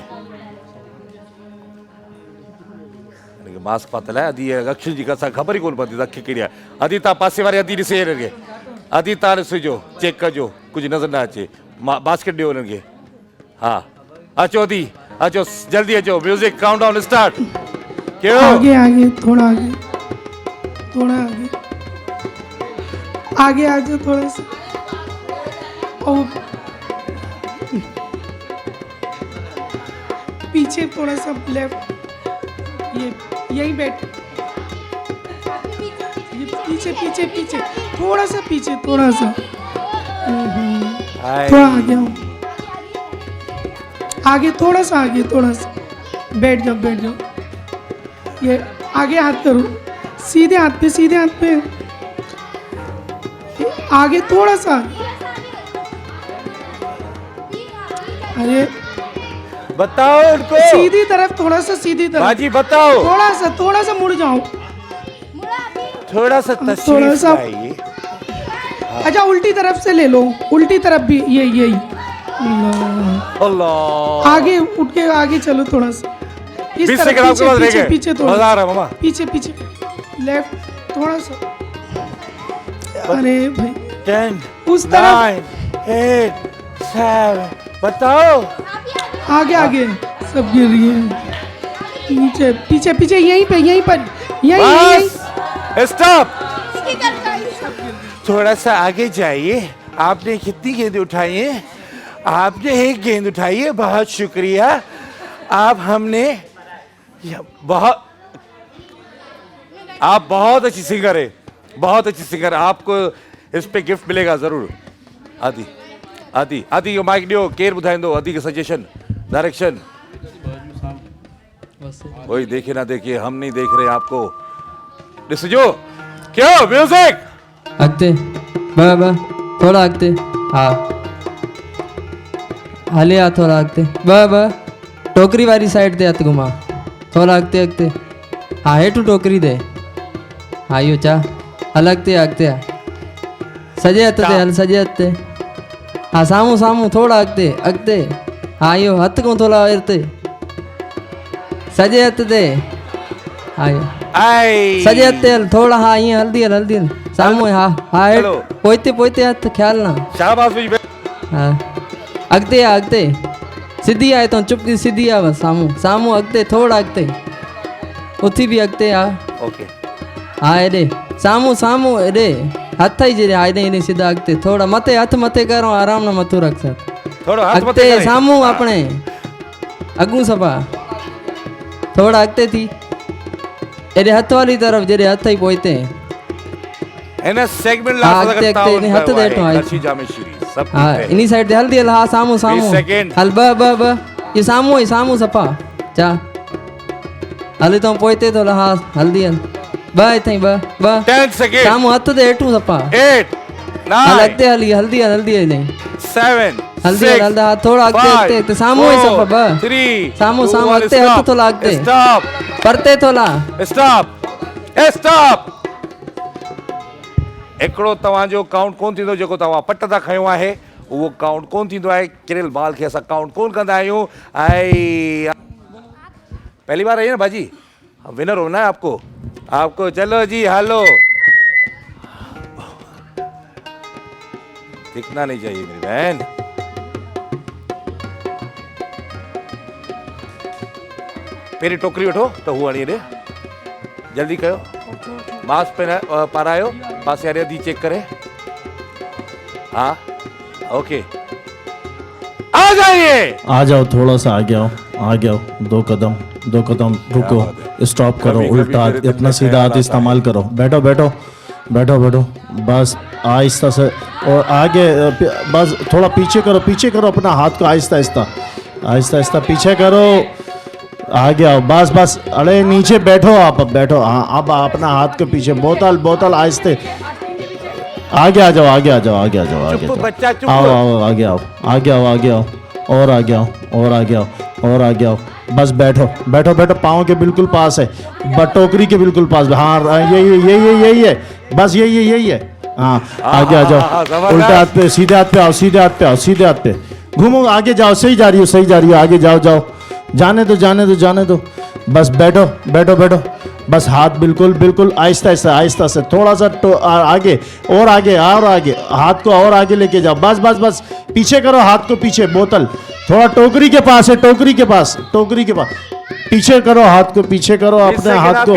B: मास्क पातल है अदी अक्षर जी का खबर ही कोन पती अखि कहिड़ी आहे अदी तव्हां पासे वारे अदी ॾिसे हिननि खे अदी तव्हां ॾिसिजो चेक कजो कुझु नज़र न अचे बास्केट ॾियो हुननि खे हा अचो अदी अचो जल्दी अचो म्यूजिक काउंटडाउन स्टार्ट कयो
I: आगे थोड़ा आगे आ जाओ थोड़ा सा पीछे थोड़ा सा लेफ्ट यही बैठ पीछे थोड़ा सा थोड़ा आगे आओ आगे थोड़ा सा बैठ जाओ ये आगे हाथ करो सीधे हाथ पे आगे थोड़ा सा अरे
B: बताओ उनको
I: सीधी तरफ थोड़ा सा
B: बाजी बताओ
I: थोड़ा सा मुड़ जाओ
B: थोड़ा सा चाहिए
I: अच्छा उल्टी तरफ से ले लो उल्टी तरफ भी यही
B: अल्लाह
I: आगे उठ के आगे चलो थोड़ा सा इस
B: 20
I: तरफ
B: सेकंड आपके पास रह गए
I: पीछे थोड़ा
B: मजा आ रहा है मामा
I: पीछे लेफ्ट थोड़ा सा अरे भाई
B: 10
I: उस तरफ
B: 9 8 7 बताओ
I: आगे सब गिर रही है नीचे पीछे यहीं पर
B: स्टॉप थोड़ा सा आगे जाइए आपने कितनी गेंद उठाई है आपने एक गेंद उठाई है बहुत शुक्रिया आप बहुत अच्छी सिंगर है आपको इस पे गिफ्ट मिलेगा जरूर आदि आदि आदि यो माइक ॾियो केरु ॿुधाईंदो आदि के सजेशन डायरेक्शन कोई देखे ना देखे हम नहीं देख रहे आपको ॾिसजो क्यों म्यूजिक
G: अॻिते ब थोड़ा अॻिते हा हले हा थोड़ा अॻिते ब टोकरी वारी साइड ते हथु घुमा थोड़ा अॻिते हा हेठि टोकरी दे हा इहो चा हल अॻिते सॼे हथ ते हल सॼे हथ ते हा साम्हूं थोड़ा अॻिते हा इहो हथु को थोड़ा हिते सॼे हथ ते हा इहो सॼे हथ ते हल थोड़ा हा ईअं हल्दी हल साम्हूं हा
B: चलो।
G: पोइते हथ ख्याल ना
B: शाबाश भाई
G: हा अॻिते सिधी आहे तो चुप सिधी आहे बस साम्हूं अॻिते थोड़ा अॻिते उथी बि अॻिते हा
B: ओके
G: हा हेॾे साम्हूं हेॾे हथ ई जॾहिं हा हेॾे सीधा अॻिते थोड़ा मथे हथ मथे करो आराम ना मथो रख सर
B: थोड़ो हाथ मत
G: अॻिते साम्हूं अपने अॻूं सफ़ा थोड़ा अॻिते थी हेॾे हथ वाली तरफ़ जॾहिं हथ ई पोइते
B: इन सेगमेंट
G: हाँ, अॻिते हथ ते हेठो आई
B: कर्शी जामेश्वरी सब
G: हा इनी साइड ते हल्दी हल हा साम्हूं
B: 20 सेकंड।
G: हल ब ये साम्हूं सफ़ा चा हल तो पोइते तो हा हल्दी हल ब इथई ब
B: 10 सेकंड
G: साम्हूं हथ ते हेठूं सफ़ा
B: 8
G: हल
B: 9
G: अॻिते हल्दी हल
B: 7
G: हल हा थोड़ा अॻिते साम्हूं ई सफ़ा ब
B: 3
G: साम्हूं अॻिते हथ थोड़ा अॻिते
B: स्टॉप
G: परते थोड़ा
B: स्टॉप हिकिड़ो तव्हांजो काउंट कोन थींदो जेको तव्हां पट था खयो आहे उहो काउंट कोन थींदो आहे किरियल बाल खे असां काउंट कोन कंदा आहियूं ऐं पहली बार आई है ना बाजी विनर होना है आपको चलो जी हेलो दिखना नहीं चाहिए मेरी बहन पहिरीं टोकरी वठो त हू हणी ॾे जल्दी कयो मास्क पारायो पासे वारे दी चेक करे हाँ ओके आ जाइए
C: आ जाओ थोड़ा सा आ गया दो कदम रुको स्टॉप करो उल्टा अपना सीधा हाथ इस्तेमाल करो बैठो बस आहिस्ता से और आगे बस थोड़ा पीछे करो अपना हाथ को आहिस्ता पीछे करो आगे आओ बस अरे नीचे बैठो हाँ अब अपना हाथ के पीछे बोतल आहिस्ते आगे आ जाओ
B: चुप बच्चा चुप
C: आओ आगे आओ और आगे आओ बस बैठो पाँव के बिल्कुल पास है टोकरी के बिल्कुल पास हाँ यही है बस यही है हाँ आगे आ जाओ उल्टा हाथ पे सीधे हाथ पे घूमो आगे जाओ सही जा रही हो आगे जाओ जाने दो बस बैठो बस हाथ बिल्कुल आहिस्ता से थोड़ा सा आगे हाथ को और आगे लेके जाओ बस पीछे करो हाथ को पीछे बोतल थोड़ा टोकरी के पास पीछे करो हाथ को पीछे करो अपने हाथ को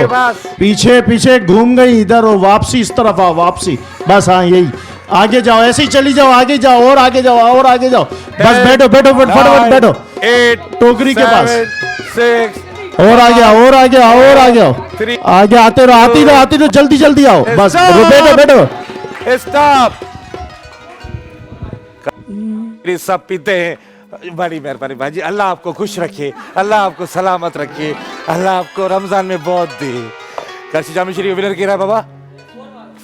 C: पीछे घूम गई इधर और वापसी इस तरफ आओ वापसी बस हाँ यही आगे जाओ ऐसे ही चली जाओ आगे जाओ और आगे जाओ बस बैठो फटाफट बैठो
B: 8
C: टोकरी के पास
B: 6
C: और आ गया आगे आते रहो जल्दी आओ बस बैठो
B: स्टॉप सब पीते हैं बड़ी मेहरबानी भाजी अल्लाह आपको खुश रखे अल्लाह आपको सलामत रखे अल्लाह आपको रमजान में बहुत दे कर्शी जामेश्वरी विनर कहिड़ा बाबा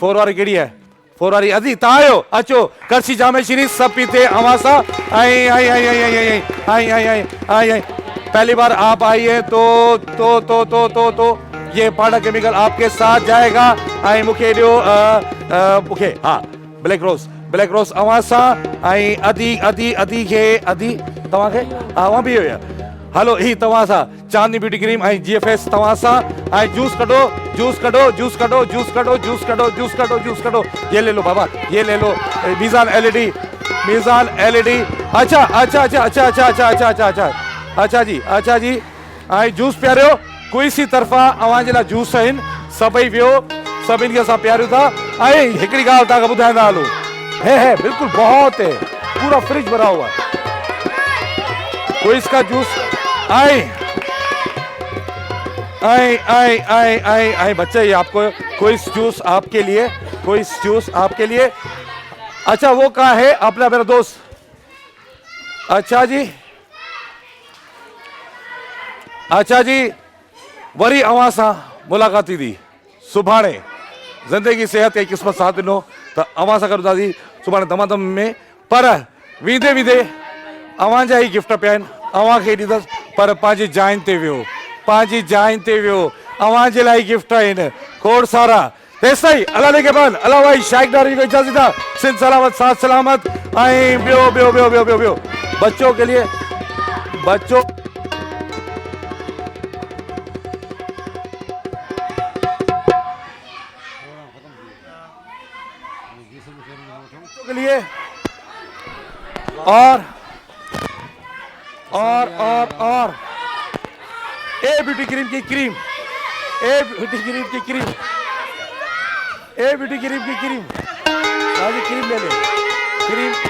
B: 4 वारी कहिड़ी है 4 वारी अजी तायो अचो कर्शी जामेश्वरी सब पीते अवासा आई पहली बार आप आई है तो ये पाउडर केमिकल आपके साथ जाएगा आई मुखे दियो मुखे हाँ ब्लैक रोज अवासा आई अदी के तव्हां खे वहाँ भी हुया हलो ही तव्हां सां चांदनी ब्यूटी क्रीम आई GFS तव्हां सां आई जूस कढो ये ले लो बाबा ये ले लो मीज़ान LED अच्छा जी आई जूस पियारियो कोई सी तरफ़ा अवां जे लाइ जूस आहिनि सभई वियो सभिनि खे असां पियारियूं था ऐं हिकिड़ी ॻाल्हि तव्हांखे ॿुधाईंदा हलो है बिल्कुल बहुत है पूरा फ्रिज भरा हुआ है कोई इसका जूस आई बच्चे ये आपको कोई जूस आपके लिए अच्छा वो कहाँ है अपना मेरा दोस्त? अच्छा जी वरी अवां सां मुलाक़ात थी सुभाणे ज़िंदगी सेहत ऐं क़िस्मत साथ ॾिनो त अवां सां गॾु दादी सुभाणे दमादम में। पर वींदे वींदे अवां जा ई गिफ्ट पिया आहिनि, अवां खे ॾींदुसि, पर पंहिंजी जाइन ते वियो, पंहिंजी जाइन ते वियो। अवां जे लाइ गिफ्ट आहिनि खोड़ सारा। तेसिताईं अल्लाह ने के बाद अल्लाह भाई शाइक डारी को इजाज़त था। सिंध सलामत साथ सलामत। ऐं ॿियो बच्चों के लिए बच्चों के लिए और ए ब्यूटी क्रीम की क्रीम, ए ब्यूटी क्रीम की क्रीम, ए ब्यूटी क्रीम की क्रीम, आज क्रीम ले ले,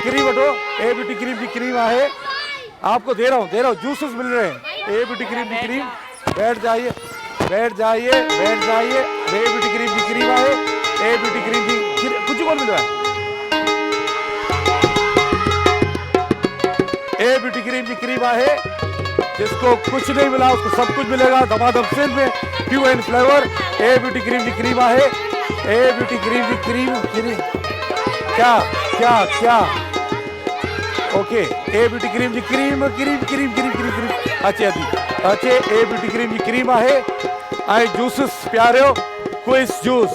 B: क्रीम हटो। ए ब्यूटी क्रीम की क्रीम है, आपको दे रहा हूँ, जूसेस मिल रहे हैं। ए ब्यूटी क्रीम की क्रीम, बैठ जाइए। ए ब्यूटी क्रीम की क्रीम है, ए ब्यूटी क्रीम की कुछ कौन मिल रहा है? ए ब्यूटी क्रीम की क्रीम है, जिसको कुछ नहीं मिला उसको सब कुछ मिलेगा दमादम सिंध में, pure and flavour. A beauty cream की क्रीम है, ए ब्यूटी क्रीम की क्रीम क्या ओके। ए ब्यूटी क्रीम की क्रीम अच्छे ए ब्यूटी क्रीम की क्रीम है। ऐं जूसिस प्यारियो क्विज जूस।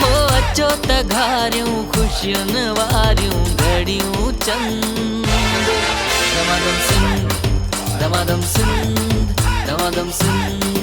A: हो अचो त घारियूं ख़ुशियुनि वारियूं घड़ियूं चंद। दमादम सिंध, दमादम सिंध, दमादम सिंध।